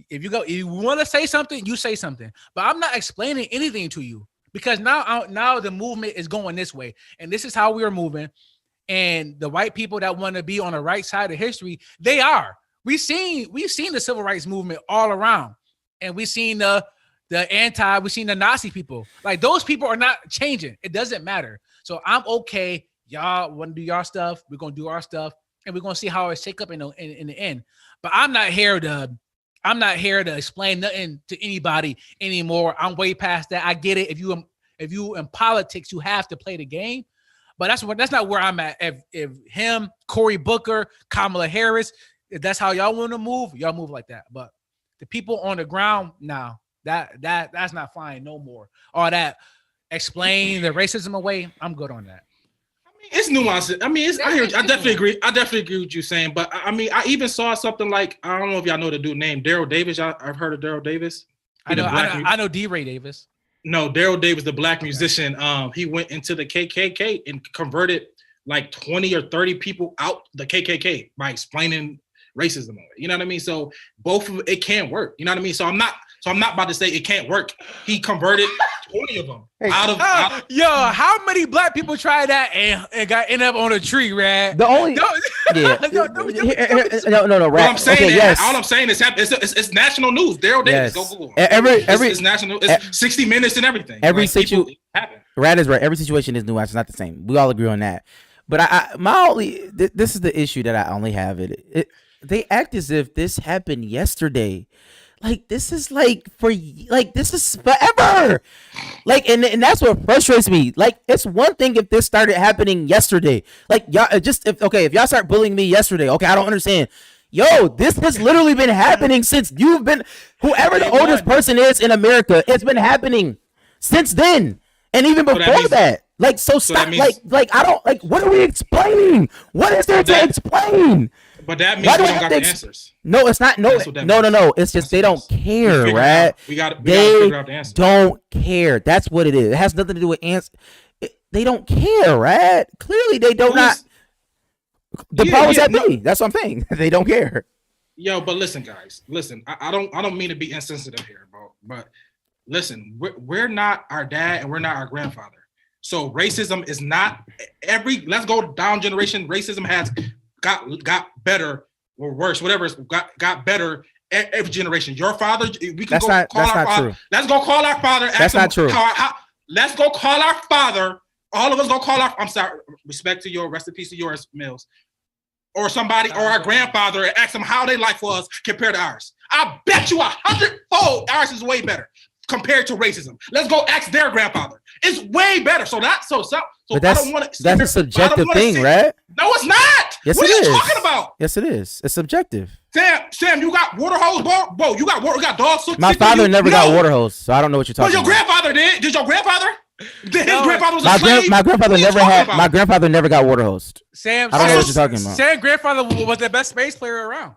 If you want to say something, you say something. But I'm not explaining anything to you, because now the movement is going this way, and this is how we are moving. And the white people that want to be on the right side of history, they are. We've seen the civil rights movement all around, and we've seen we've seen the Nazi people. Like, those people are not changing. It doesn't matter. So I'm okay. Y'all want to do y'all stuff. We're gonna do our stuff, and we're gonna see how it shake up in the end. But I'm not here to explain nothing to anybody anymore. I'm way past that. I get it. If you in politics, you have to play the game. But that's not where I'm at. If him, Cory Booker, Kamala Harris, if that's how y'all want to move, y'all move like that. But the people on the ground, now that's not flying no more. All that explain the racism away, I'm good on that. It's nuances. I mean, I definitely agree. I definitely agree with what you're saying. But I mean, I even saw something like, I don't know if y'all know the dude named Daryl Davis. I've heard of Daryl Davis. I know D. Ray Davis. No, Daryl Davis, the black musician. He went into the KKK and converted like 20 or 30 people out the KKK by explaining racism. You know what I mean? So both of it can't work. You know what I mean? So I'm not about to say it can't work. He converted 20 of them out of. Yo, how many black people tried that and ended up on a tree, Rad? The only no, Rad. What I'm saying, okay, yes. All I'm saying is it's national news. Daryl Davis, go Google. It's national. It's 60 Minutes and everything. Every situation, Rad is right. Every situation is nuanced. It's not the same. We all agree on that. But this is the issue that I only have. They act as if this happened yesterday. Like, this is this is forever. Like, and that's what frustrates me. Like, it's one thing if this started happening yesterday. Like, y'all if y'all start bullying me yesterday, okay, I don't understand. Yo, this has literally been happening since you've been, whoever the oldest person is in America, it's been happening since then. And even before that. Like, so stop, like, I don't, like, what are we explaining? What is there to explain? But that means we don't got the answers. No, it's not. No. It's just they don't care, right? We got to figure out the answers. Don't care. That's what it is. It has nothing to do with answers. They don't care, right? Clearly, they do not. The powers that be. That's what I'm saying. They don't care. Yo, but listen, guys. Listen, I don't mean to be insensitive here, bro. But listen, we're not our dad and we're not our grandfather. So racism is not let's go down generation. Racism has got better or worse, whatever. It's got better every generation. Your father, we can call our father. Let's go call our father. That's not true. Let's go call our father. All of us go call our. I'm sorry. Respect to your, rest in peace to yours, Mills, or somebody, or our grandfather, and ask them how their life was compared to ours. I bet you 100-fold ours is way better compared to racism. Let's go ask their grandfather. It's way better. So that's a subjective thing, right? No, it's not. Yes, what are you talking about? Yes, it is. It's subjective. Sam, you got water hose, bro. You got dogs. My father never got water hose, so I don't know what you're talking about. But your grandfather did. Did your grandfather? His grandfather was a slave. My grandfather never got water hosed. Sam, I don't know what you're talking about. Sam's grandfather was the best space player around.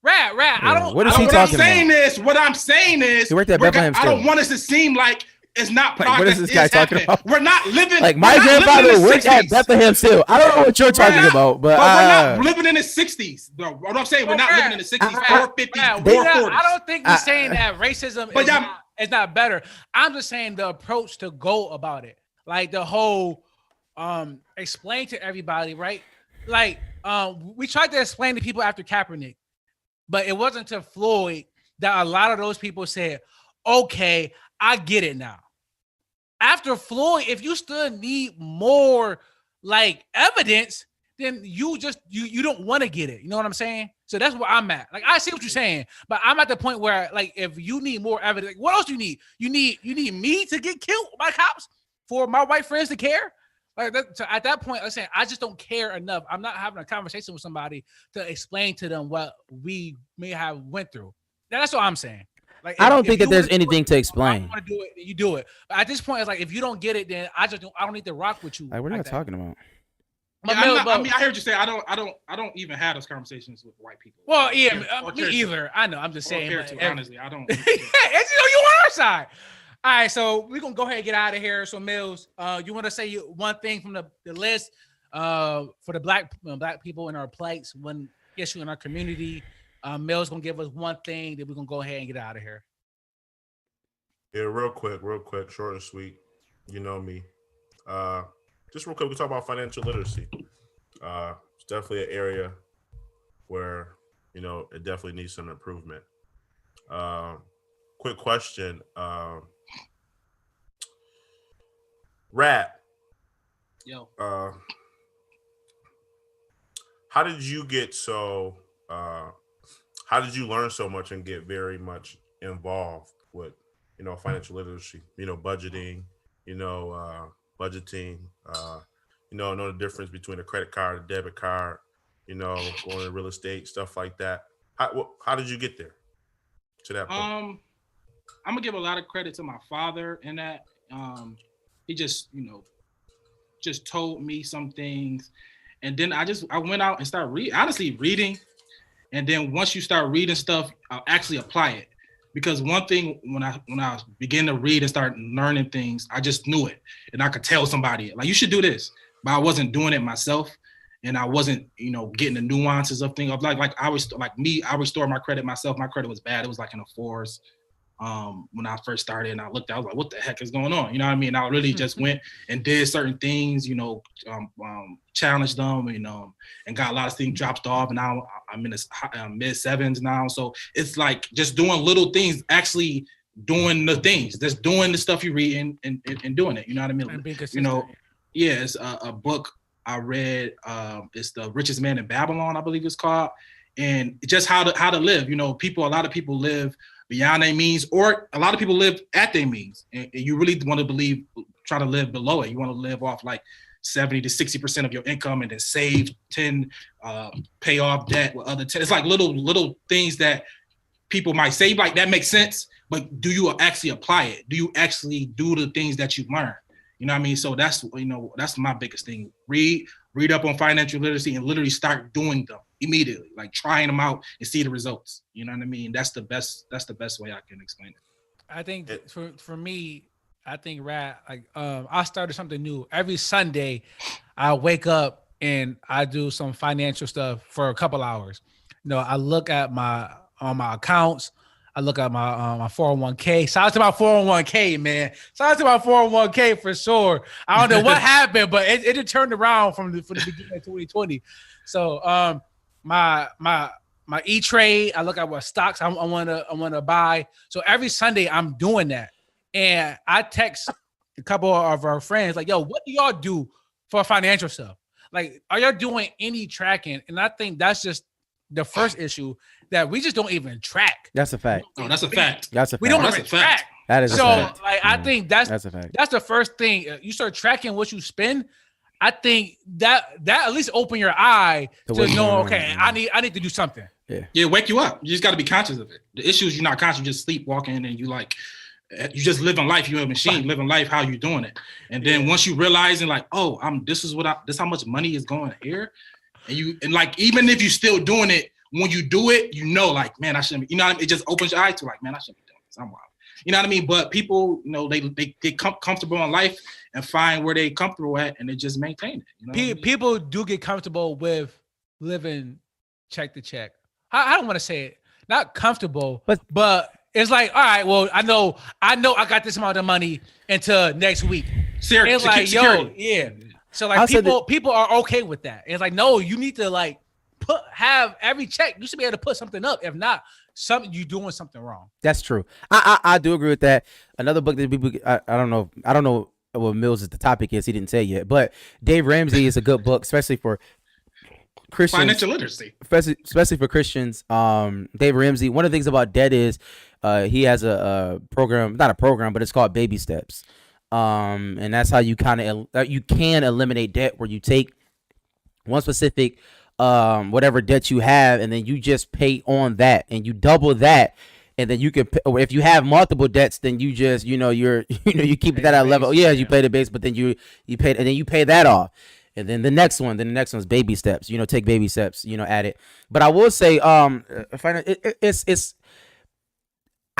Rat. Yeah, what I'm saying is, he worked at Bethlehem. I don't want us to seem like it's not. Like, what is this guy talking about? We're not living. Like, my grandfather worked at Bethlehem still. I don't know what you're talking about, but we're not living in the 60s. Bro. What I'm saying, we're not living in the 60s or 50s or 40s. I don't think we're saying that racism is not better. I'm just saying the approach to go about it, like the whole explain to everybody, right? Like we tried to explain to people after Kaepernick, but it wasn't to Floyd that a lot of those people said, "Okay, I get it now." After Floyd, if you still need more like evidence, then you don't want to get it. You know what I'm saying? So that's where I'm at. Like, I see what you're saying, but I'm at the point where, like, if you need more evidence, like, what else do you need? You need me to get killed by cops for my white friends to care? Like, so at that point, I'm saying I just don't care enough. I'm not having a conversation with somebody to explain to them what we may have went through. That's what I'm saying. Like, I don't think that there's anything to explain. I want to do it, you do it. But at this point, it's like, if you don't get it, then I don't need to rock with you. Like, what are you talking about? I mean, I heard you say I don't even have those conversations with white people. Well, yeah, me either. I know. I'm just saying. Honestly, I don't. You on our side. All right, so we're gonna go ahead and get out of here. So, Mills, you want to say one thing from the list for the black people in our plights, one issue in our community. Mills gonna give us one thing that we're gonna go ahead and get out of here. Yeah, real quick, short and sweet. You know me. Just real quick, we talk about financial literacy. It's definitely an area where, you know, it definitely needs some improvement. Quick question. Rat. Yo. How did you get so how did you learn so much and get very much involved with, you know, financial literacy, you know, budgeting, you know, you know the difference between a credit card, a debit card, you know, going to real estate, stuff like that. How did you get there to that point? I'm gonna give a lot of credit to my father in that. He just, you know, just told me some things, and then I went out and started reading, and then once you start reading stuff, I'll actually apply it. Because one thing, when I began to read and start learning things, I just knew it, and I could tell somebody like, you should do this, but I wasn't doing it myself, and I wasn't, getting the nuances of things. Like I restore my credit myself. My credit was bad. It was like in the fours when I first started, and I looked, I was like, what the heck is going on? You know what I mean? I really just went and did certain things, challenged them, and got a lot of things dropped off. And now I'm in the mid sevens now. So it's like just doing little things, actually doing the things, just doing the stuff you read and doing it. You know what I mean? And being consistent. It's a book I read. It's The Richest Man in Babylon, I believe it's called. And just how to live. A lot of people live beyond their means, or a lot of people live at their means. And you really want to try to live below it. You want to live off like 70 to 60% of your income and then save 10, pay off debt with other 10. It's like little things that people might say, like, that makes sense, but do you actually apply it? Do you actually do the things that you learn? You know what I mean? So that's my biggest thing. Read up on financial literacy and literally start doing them immediately, like trying them out and see the results. You know what I mean? That's the best way I can explain it. I think for me, I think I started something new. Every Sunday, I wake up and I do some financial stuff for a couple hours. I look at my accounts. I look at my 401k. Shout out to my 401k, man. Shout out to my 401k for sure. I don't know what happened, but it just turned around for the beginning of 2020. So my E-Trade, I look at what stocks I want to buy. So every Sunday I'm doing that. And I text a couple of our friends like, yo, what do y'all do for financial stuff? Like, are y'all doing any tracking? And I think that's just the first issue, that we just don't even track. That's a fact. Oh, that's a fact. That's a fact. We don't even track. That is so, a fact. Like, I think that's a fact. That's the first thing. You start tracking what you spend. I think that at least open your eye to know, okay, I need to do something. Yeah, wake you up. You just got to be conscious of it. The issue is you're not conscious. You just sleepwalking and you just living life. You're a machine living life. How you doing it? And then once you realize and like, oh, this how much money is going here, and like, even if you're still doing it, when you do it, like, man, I shouldn't be. You know what I mean? It just opens your eyes to like, man, I shouldn't be doing this. I'm wild. You know what I mean? But people, they get comfortable in life and find where they comfortable at, and they just maintain it. You know what I mean? People do get comfortable with living check to check. I don't want to say it, not comfortable, but it's like, all right, well, I know I got this amount of money until next week. It's like, security. Yeah. So like, people are okay with that. It's like, no, you need to like have every check. You should be able to put something up. If not, you doing something wrong. That's true. I do agree with that. Another book that people, I don't know what Mills' the topic is. He didn't say yet, but Dave Ramsey is a good book, especially for Christians. Financial literacy. Especially for Christians. Dave Ramsey, one of the things about debt is he has a program, not a program, but it's called Baby Steps. And that's how you you can eliminate debt, where you take one specific whatever debt you have, and then you just pay on that, and you double that, and then you can pay, or if you have multiple debts, then you just you keep that at a level. Yeah, you pay the base, but then you pay, and then you pay that off, and then the next one's baby steps. Take baby steps. At it. But I will say, it's.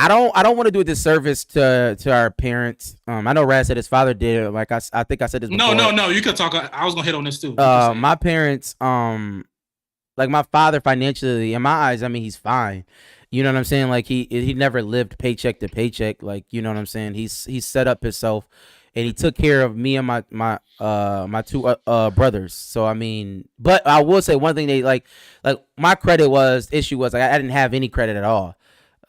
I don't want to do a disservice to our parents. I know Raz said his father did it. Like I think I said this before. No. You could talk. I was gonna hit on this too. My parents, like my father financially, in my eyes, I mean, he's fine. You know what I'm saying? Like he never lived paycheck to paycheck. Like, you know what I'm saying? He's set up himself, and he took care of me and my two brothers. So I mean, but I will say one thing, they like my credit issue was like I didn't have any credit at all.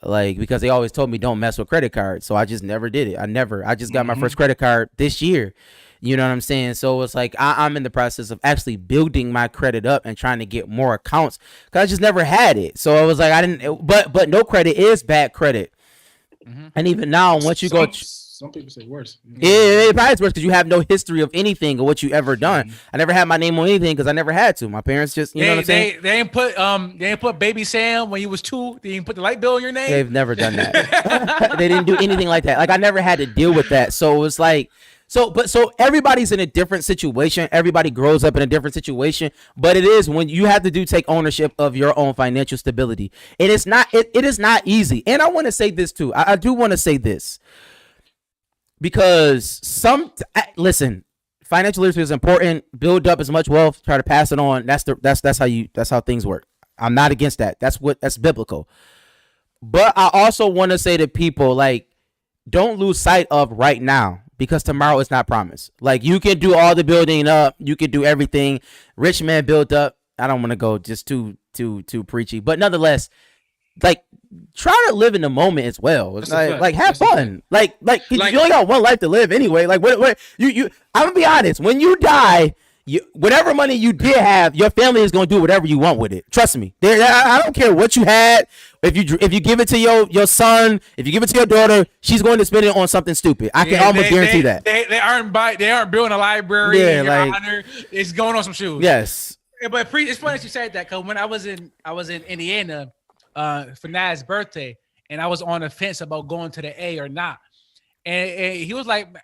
Like, because they always told me don't mess with credit cards. So I just never did it. I just got my first credit card this year. You know what I'm saying? So it's like I'm in the process of actually building my credit up and trying to get more accounts, because I just never had it. So I was like, but no credit is bad credit. Mm-hmm. And even now, once you some people say worse. It probably is worse because you have no history of anything or what you ever done. I never had my name on anything because I never had to. My parents just, you know what I'm saying? They ain't put Baby Sam when you was 2. They didn't put the light bill on your name. They've never done that. They didn't do anything like that. Like, I never had to deal with that. So it was like, So everybody's in a different situation. Everybody grows up in a different situation. But it is when you have to take ownership of your own financial stability. It is not easy. And I want to say this too. I do want to say this because listen, financial literacy is important. Build up as much wealth. Try to pass it on. That's how things work. I'm not against that. That's biblical. But I also want to say to people, like, don't lose sight of right now because tomorrow is not promised. Like, you can do all the building up. You can do everything. Rich man built up. I don't want to go just too preachy, but nonetheless, like, try to live in the moment as well. It's like have fun. Like you only got one life to live anyway. Like what you I'm gonna be honest. When you die, whatever money you did have, your family is gonna do whatever you want with it. Trust me. I don't care what you had. If you give it to your son, if you give it to your daughter, she's going to spend it on something stupid. I can almost guarantee that. They aren't building a library. Yeah, like, honor. It's going on some shoes. Yes. Yeah, but it's funny that you said that because when I was in Indiana for Naz's birthday, and I was on the fence about going to the A or not, and he was like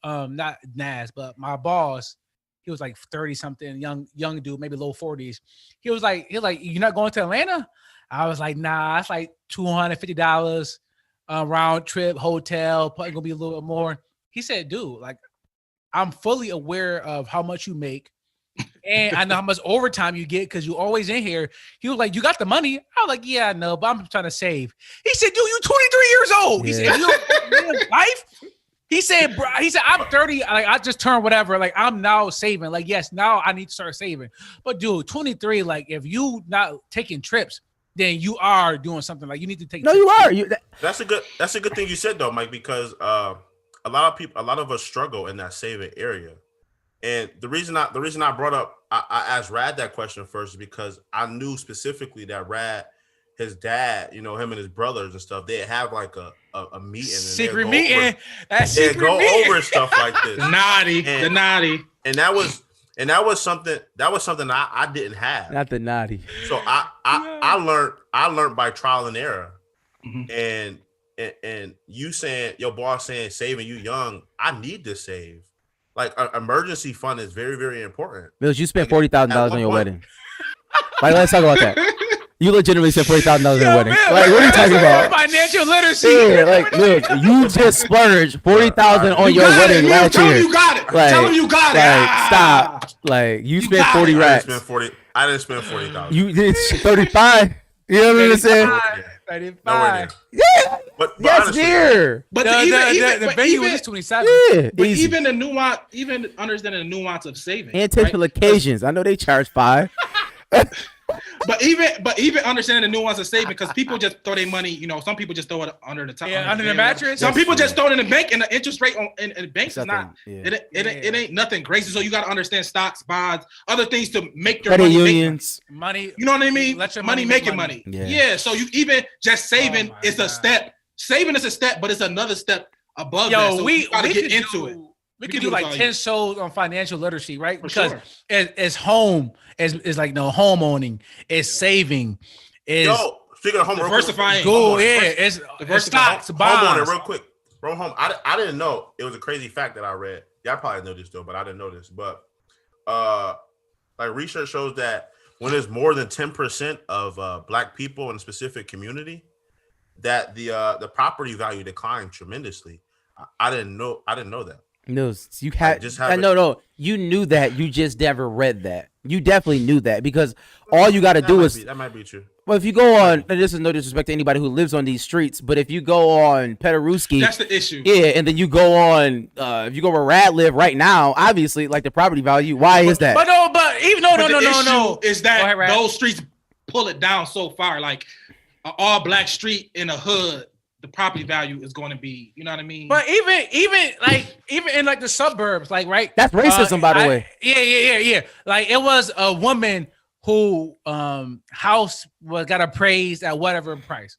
not Naz, but my boss. He was like 30 something, young dude, maybe low 40s. He was like, you're not going to Atlanta? I was like, nah, it's like $250 round trip, hotel, probably gonna be a little bit more. He said, dude, like, I'm fully aware of how much you make, and I know how much overtime you get because you're always in here. He was like, you got the money? I was like, yeah, I know, but I'm trying to save. He said, dude, you 23 years old. He said, you in life? He said, bro, I'm 30. Like, I just turned whatever. Like, I'm now saving. Like, yes, now I need to start saving. But dude, 23, like, if you not taking trips, then you are doing something. Like, you need to take. No, trips. you are. That's a good thing you said though, Mike, because a lot of us struggle in that saving area. And the reason I brought up, I asked Rad that question first is because I knew specifically that Rad, his dad, him and his brothers and stuff, they have like a meeting. Secret meeting. They go over stuff like this. The naughty. And that was something I didn't have. Not the naughty. So I learned by trial and error. Mm-hmm. And you saying, your boss saying saving you young, I need to save. Like, an emergency fund is very, very important. Mills, you spent $40,000 on your wedding. Like, let's talk about that. You legitimately spent $40,000 on your wedding. Like, what are you talking about? Financial literacy. Yeah, like, look, you just splurged $40,000 on your wedding last year. Tell him you got it. Like, Tell him you got it. Like, stop. Like, you spent 40 racks. I didn't spend 40,000. You did 35. You know what I'm saying? 35. Yeah. But Yes, honestly, dear. But the venue was 27. Yeah, But easy. even the nuance, even understanding the nuance of saving. Intentional right? occasions. I know they charge $5. But even understanding the nuance of saving, because people just throw their money, some people just throw it under the top. Yeah, under the mattress. Some people just throw it in the bank, and the interest rate in banks is not. Yeah. It ain't nothing crazy. So you got to understand stocks, bonds, other things to make your Credit money unions. Money. You know what I mean? Let your money making money. Yeah. So you even just saving is a step. Saving is a step, but it's another step above that. So we got to get into it. We could do like 10 shows on financial literacy, right? For Because sure. it's home, it's like home owning, it's saving, is speaking of home, diversifying. cool, yeah, it's stocks, bonds. Real quick. Bro, home. I didn't know. It was a crazy fact that I read. Y'all probably know this though, but I didn't know this. But like, research shows that when there's more than 10% of Black people in a specific community, that the property value declined tremendously. I didn't know that. No, you had no. You knew that. You just never read that. You definitely knew that because all you got to do is that might be true. Well, if you go on, and this is no disrespect to anybody who lives on these streets, but if you go on Petaruski, that's the issue. Yeah, and then you go on, if you go where Rad live right now, obviously, like the property value. Why is that? But even no. Is that those streets pull it down so far? Like an all Black street in a hood, the property value is going to be, you know what I mean? But even in like the suburbs, like, right? That's racism, by the way. Yeah. Like, it was a woman who house got appraised at whatever price.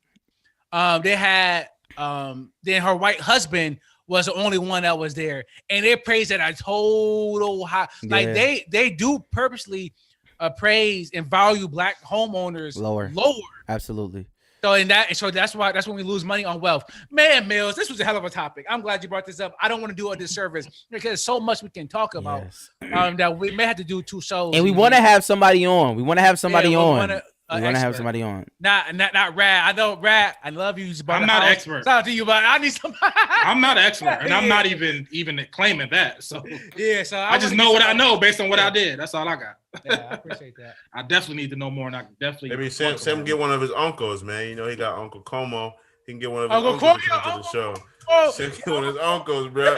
They had then her white husband was the only one that was there, and they appraised at a total high. Like, they do purposely appraise and value Black homeowners lower. Lower. Absolutely. So that's when we lose money on wealth. Man, Mills, this was a hell of a topic. I'm glad you brought this up. I don't want to do a disservice because there's so much we can talk about. Yes. That we may have to do 2 shows. And we want to have somebody on. We want to have somebody on. We want to have expert. somebody on. Not Rad. I know Rad. I love you. I'm not an expert. Shout out to you, but I need some. I'm not an expert, and I'm not even claiming that. So yeah, so I just know what I know based on what I did. That's all I got. Yeah, I appreciate that. I definitely need to know more, and I definitely Maybe Sam get one of his uncles, man. You know he got Uncle Como. He can get one of his Uncle uncles to Como, come to the show. Oh. Sam get one of his uncles, bro.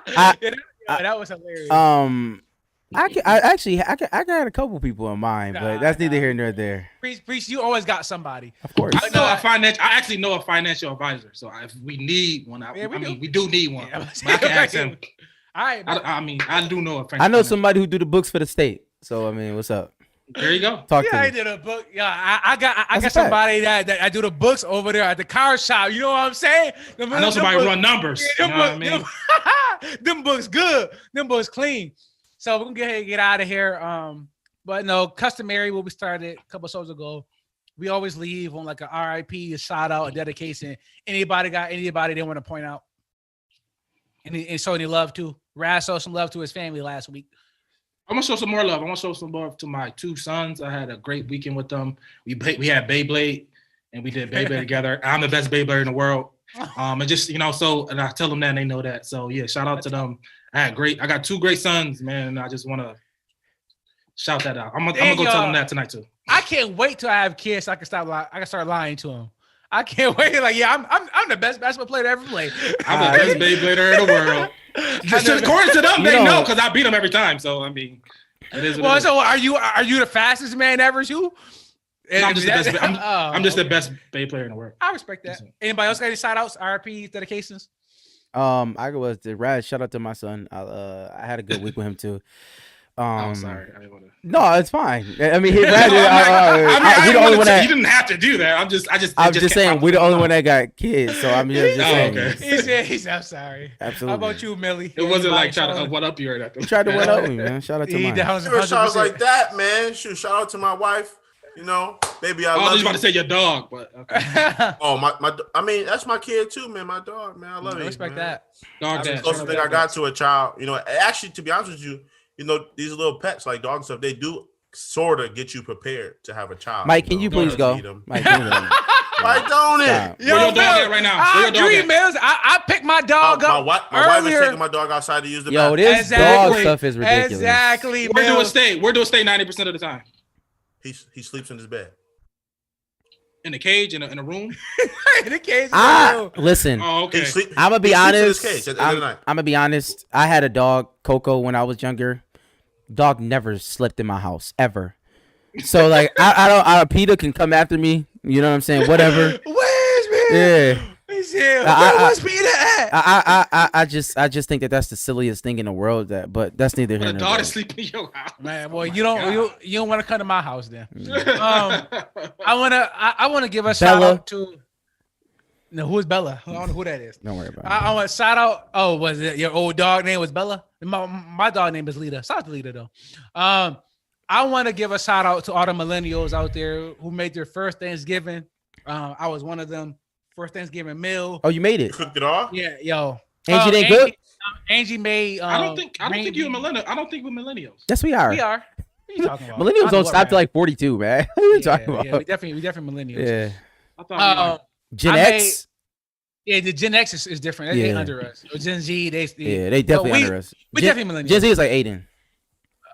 That was hilarious. I got a couple people in mind, but that's neither here nor there. Preach, you always got somebody. Of course. I actually know a financial advisor. So if we need one, we do need one. Yeah, but I can ask him. All right. I do know a financial. I know somebody who do the books for the state. So I mean, what's up? There you go. Talk to I me. did a book. Yeah, I got somebody that I do the books over there at the car shop. You know what I'm saying? I know somebody run numbers. Yeah, you know what I mean? Them books good. Them books clean. So we're gonna go ahead and get out of here. But no, customary what we started a couple shows ago. We always leave on like a RIP, a shout out, a dedication. Anybody they want to point out? And show any love to? Raz showed some love to his family last week. I'm gonna show some more love. I want to show some love to my 2 sons. I had a great weekend with them. We had Beyblade, and we did Beyblade together. I'm the best Beyblader in the world. And just and I tell them that and they know that. So yeah, shout out to them. I got 2 great sons, man. And I just want to shout that out. I'm gonna go tell them that tonight too. I can't wait till I have kids so I can start lying to them. I can't wait. Like, yeah, I'm the best basketball player to ever play. I'm the best Beyblader in the world. According to them, they know because I beat them every time. So I mean, it is. Well, so are you the fastest man ever? You? No, I'm just the best Bay player in the world. I respect that. Anybody else got any shout outs, RPs, dedications? I was the Raz. Shout out to my son. I had a good week with him too. I'm sorry. I didn't want to. No, it's fine. I mean, we're the only one that you didn't have to do that. I'm just saying we're the only one that got kids. So I'm just saying. Okay. He said, I'm sorry. Absolutely. How about you, Millie? It wasn't like trying to one up you or nothing. You tried to one up me, man. Shout out to mine. Shout outs like that, man. Shout out to my wife. You know, baby, I love you. I was about to say your dog, but okay. I mean, that's my kid too, man. My dog, man. I love it. Respect man. that. Dog, that's the closest thing I got to a child. You know, actually, to be honest with you, you know, these little pets like dogs and stuff, they do sort of get you prepared to have a child. Mike, can you please go? Mike, why don't it? Where your dog at right now? I picked my dog up. My wife is taking my dog outside to use the bathroom. This dog stuff is ridiculous. Exactly. Where do it stay? 90% of the time? He sleeps in his bed. In a cage, in a room? In a cage. Listen. Oh, okay. I'm gonna be honest. I'm gonna be honest. I had a dog, Coco, when I was younger. Dog never slept in my house ever. So like, Peter can come after me. You know what I'm saying? Whatever. Where's me? Yeah. Where's Peter at? I just think that's the silliest thing in the world. But that's neither here nor there. Daughter sleep in your house. Man, well, you don't want to come to my house then. I wanna give a shout out to. No, who's Bella? I don't know who that is. Don't worry about it. I want to shout out. Oh, was it your old dog name was Bella? My dog name is Lita. Shout out to Lita though. I want to give a shout out to all the millennials out there who made their first Thanksgiving. I was one of them. First Thanksgiving meal. Oh, you made it. You cooked it all? Yeah, yo. Angie didn't cook? Angie made. I don't think you're a millennial. I don't think we're millennials. Yes, we are. We are. What are you talking about? Millennials don't stop to like 42, man. What are you talking about? Yeah, we definitely millennials. Yeah. I thought Gen X. Yeah, the Gen X is different. They under us. Or Gen Z, they definitely under us. We definitely millennials. Gen Z is like Aiden.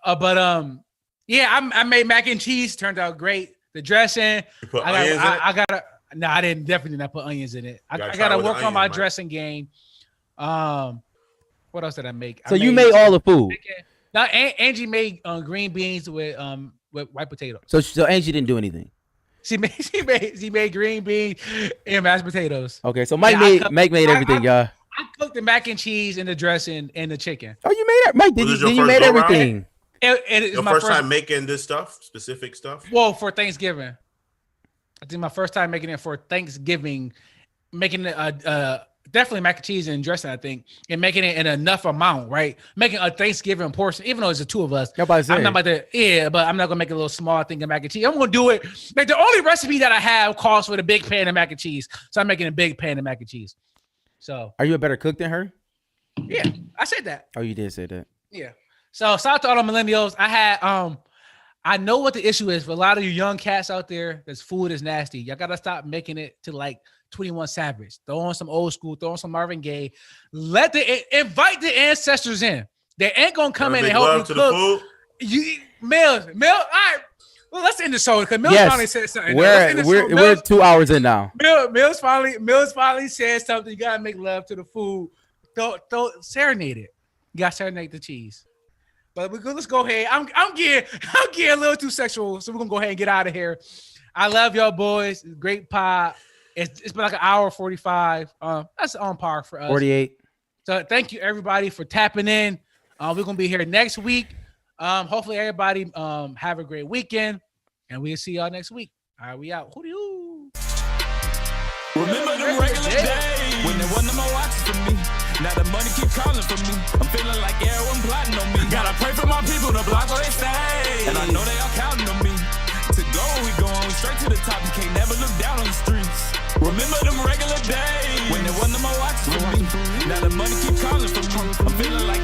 I made mac and cheese. Turned out great. The dressing. I didn't definitely not put onions in it. I gotta work on my dressing game. What else did I make? So you made all the food. Now Angie made green beans with white potatoes. So Angie didn't do anything. She made green beans and mashed potatoes. Okay, so Mike made everything, y'all. I cooked the mac and cheese and the dressing and the chicken. Oh, you made it, Mike. You made everything. Your first time making this stuff, specific stuff. Well, for Thanksgiving, I think my first time making it for Thanksgiving, making definitely mac and cheese and dressing, I think, and making it in enough amount, right? Making a Thanksgiving portion, even though it's the two of us. Nobody's I'm not about to, but I'm not gonna make a little small thing of mac and cheese. I'm gonna do it. Like the only recipe that I have calls for the big pan of mac and cheese, so I'm making a big pan of mac and cheese. So, are you a better cook than her? Yeah, I said that. Oh, you did say that. Yeah. So shout out to all the millennials. I know what the issue is for a lot of you young cats out there. This food is nasty. Y'all gotta stop making it to like 21 Savage. Throw on some old school. Throw on some Marvin Gaye. Invite the ancestors in. They ain't gonna come in and help you cook. Mills. All right. Well, let's end the show because Mills finally said something. We're 2 hours in now. Mills finally said something. You gotta make love to the food. Serenade it. You gotta serenade the cheese. But let's go ahead. I'm getting a little too sexual, so we're gonna go ahead and get out of here. I love y'all boys. Great pod. It's been like an hour 45. That's on par for us. 48. So thank you everybody for tapping in. We're gonna be here next week. Hopefully everybody have a great weekend, and we'll see y'all next week. All right, we out. Hoo-dee-hoo. Remember them regular days when there wasn't no more watches for me. Now the money keep calling for me. I'm feeling like everyone plotting on me. Gotta pray for my people to block where they stay, and I know they all counting on me. To go, we going straight to the top. You can't never look down on the streets. Remember them regular days when there wasn't no more watches for me. Now the money keep calling for me. I'm feeling like